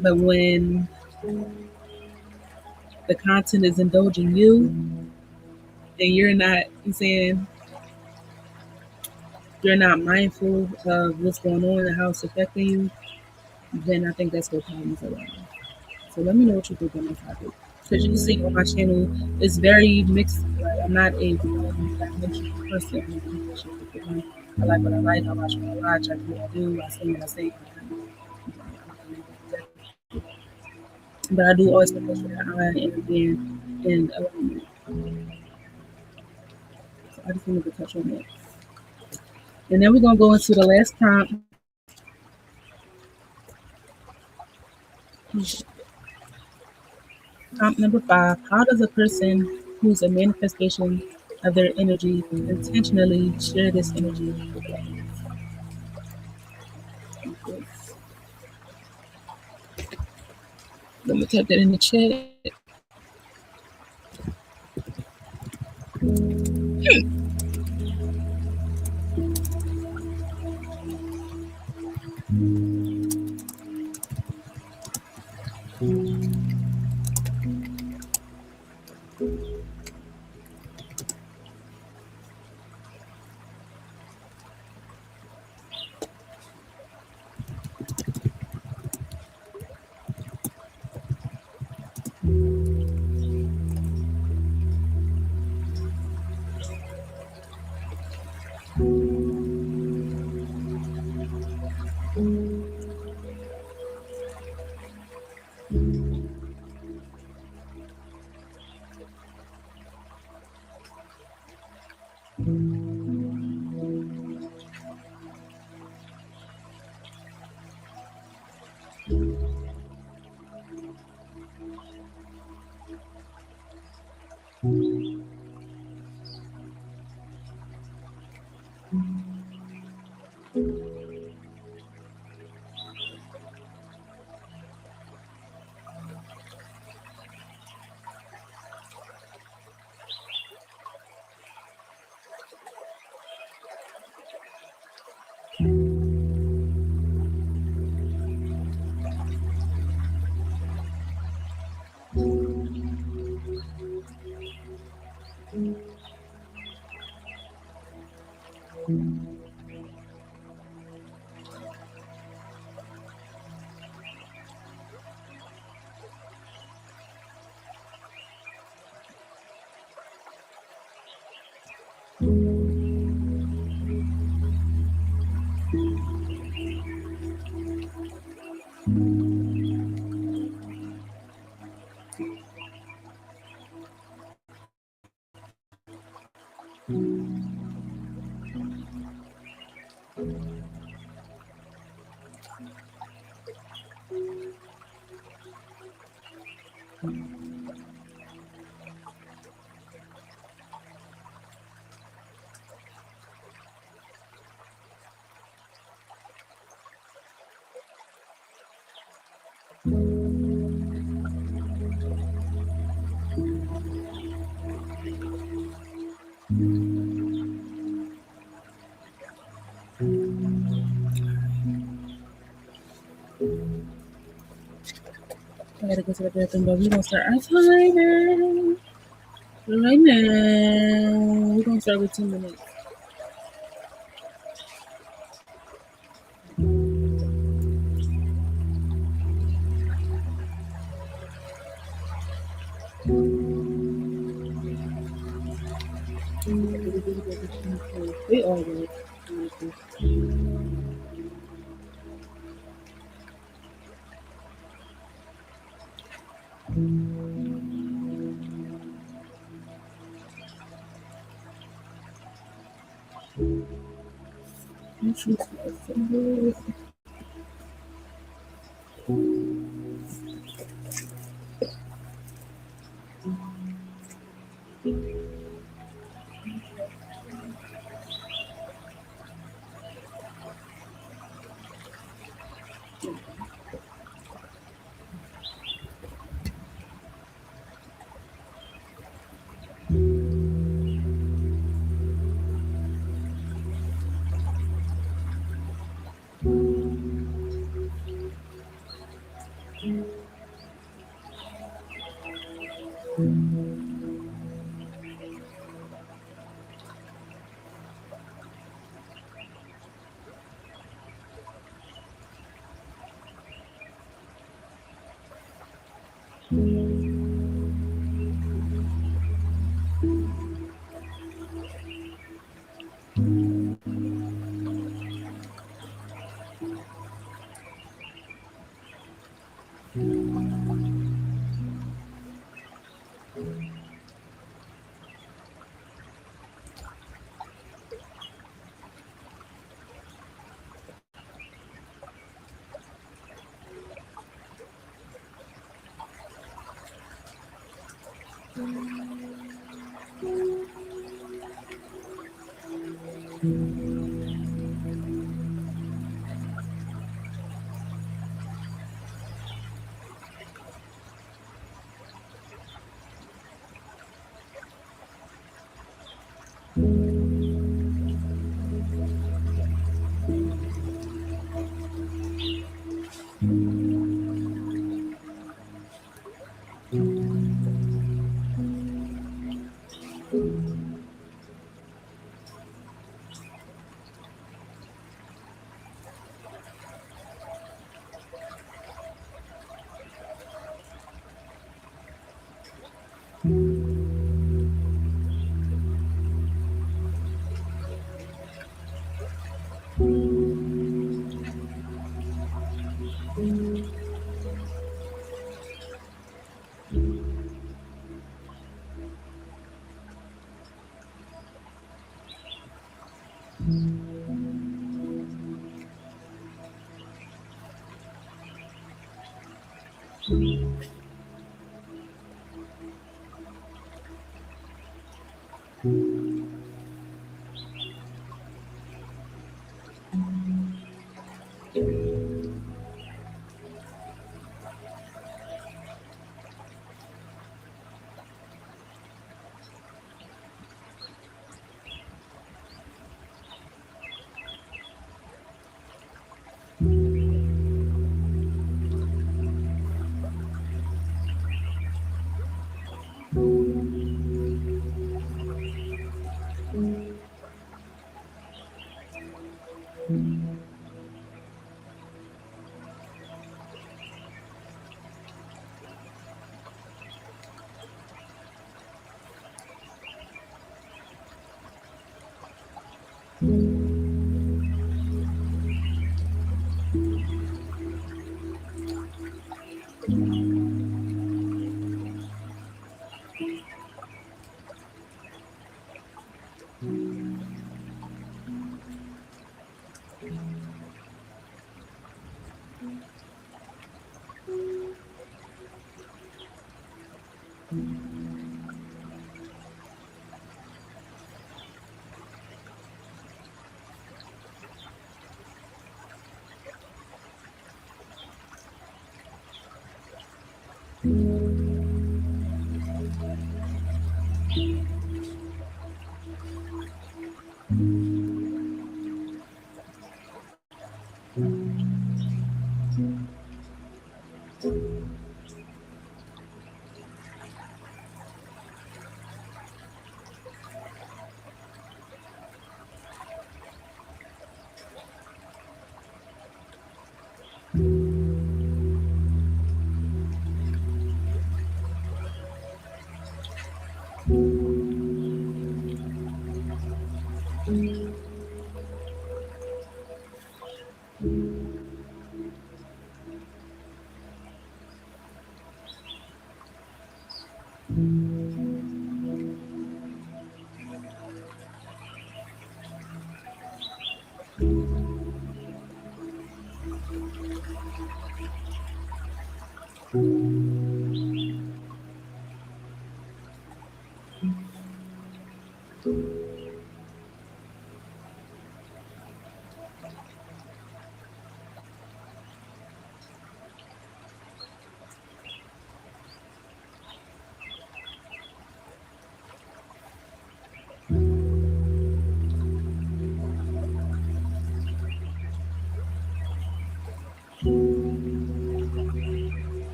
But when the content is indulging you and you're not, you saying, you're not mindful of what's going on and how it's affecting you, then I think that's where problems arise. So let me know what you think on this topic. Because you can see on my channel, it's very mixed. Like, I'm not a one-dimensional person. I like what I like. I watch what I watch. I do what I do. I say what I say. But I do always put that on and being in alignment. So I just wanted to touch on that. And then we're gonna go into the last prompt. Prompt number 5. How does a person who's a manifestation of their energy intentionally share this energy with others? Let me type that in the chat. I gotta go to the bathroom, but we're gonna start our timer right now. We're gonna start with 2 minutes. They all good.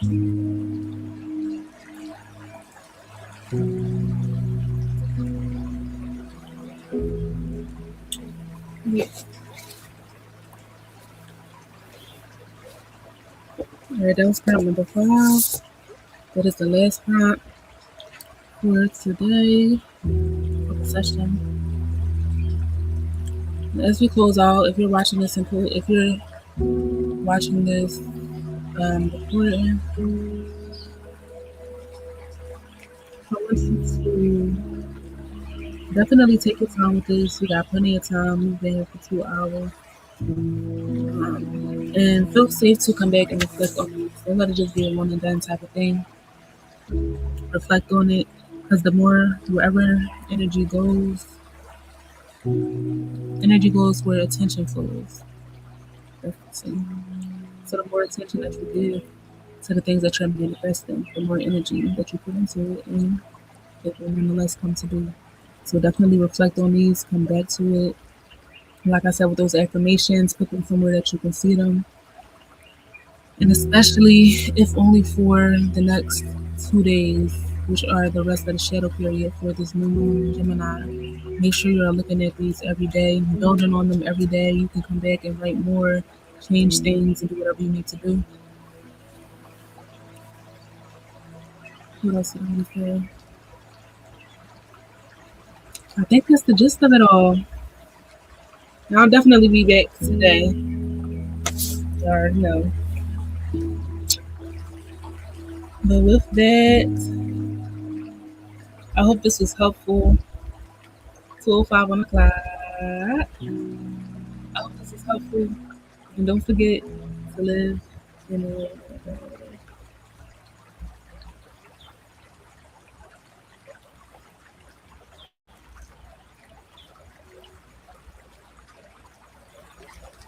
Yeah. All right, that was prompt number 5. That is the last prompt for today for the session. As we close out, if you're watching this recording, I want you to definitely take your time with this. You got plenty of time. You've been here for 2 hours. And feel safe to come back and reflect on this. Don't let it just be a one and done type of thing. Reflect on it. Because the more wherever energy goes where attention flows. So the more attention that you give to the things that you're manifesting, the more energy that you put into it, and it will nonetheless come to be. So definitely reflect on these, come back to it. Like I said, with those affirmations, put them somewhere that you can see them. And especially if only for the next 2 days, which are the rest of the shadow period for this new moon in Gemini. Make sure you're looking at these every day, building on them every day. You can come back and write more, change things, and do whatever you need to do. What else did I want to say? I think that's the gist of it all. I'll definitely be back today. Or no. But with that, I hope this was helpful. 2:05 on the clock. I hope this is helpful. And don't forget to live in a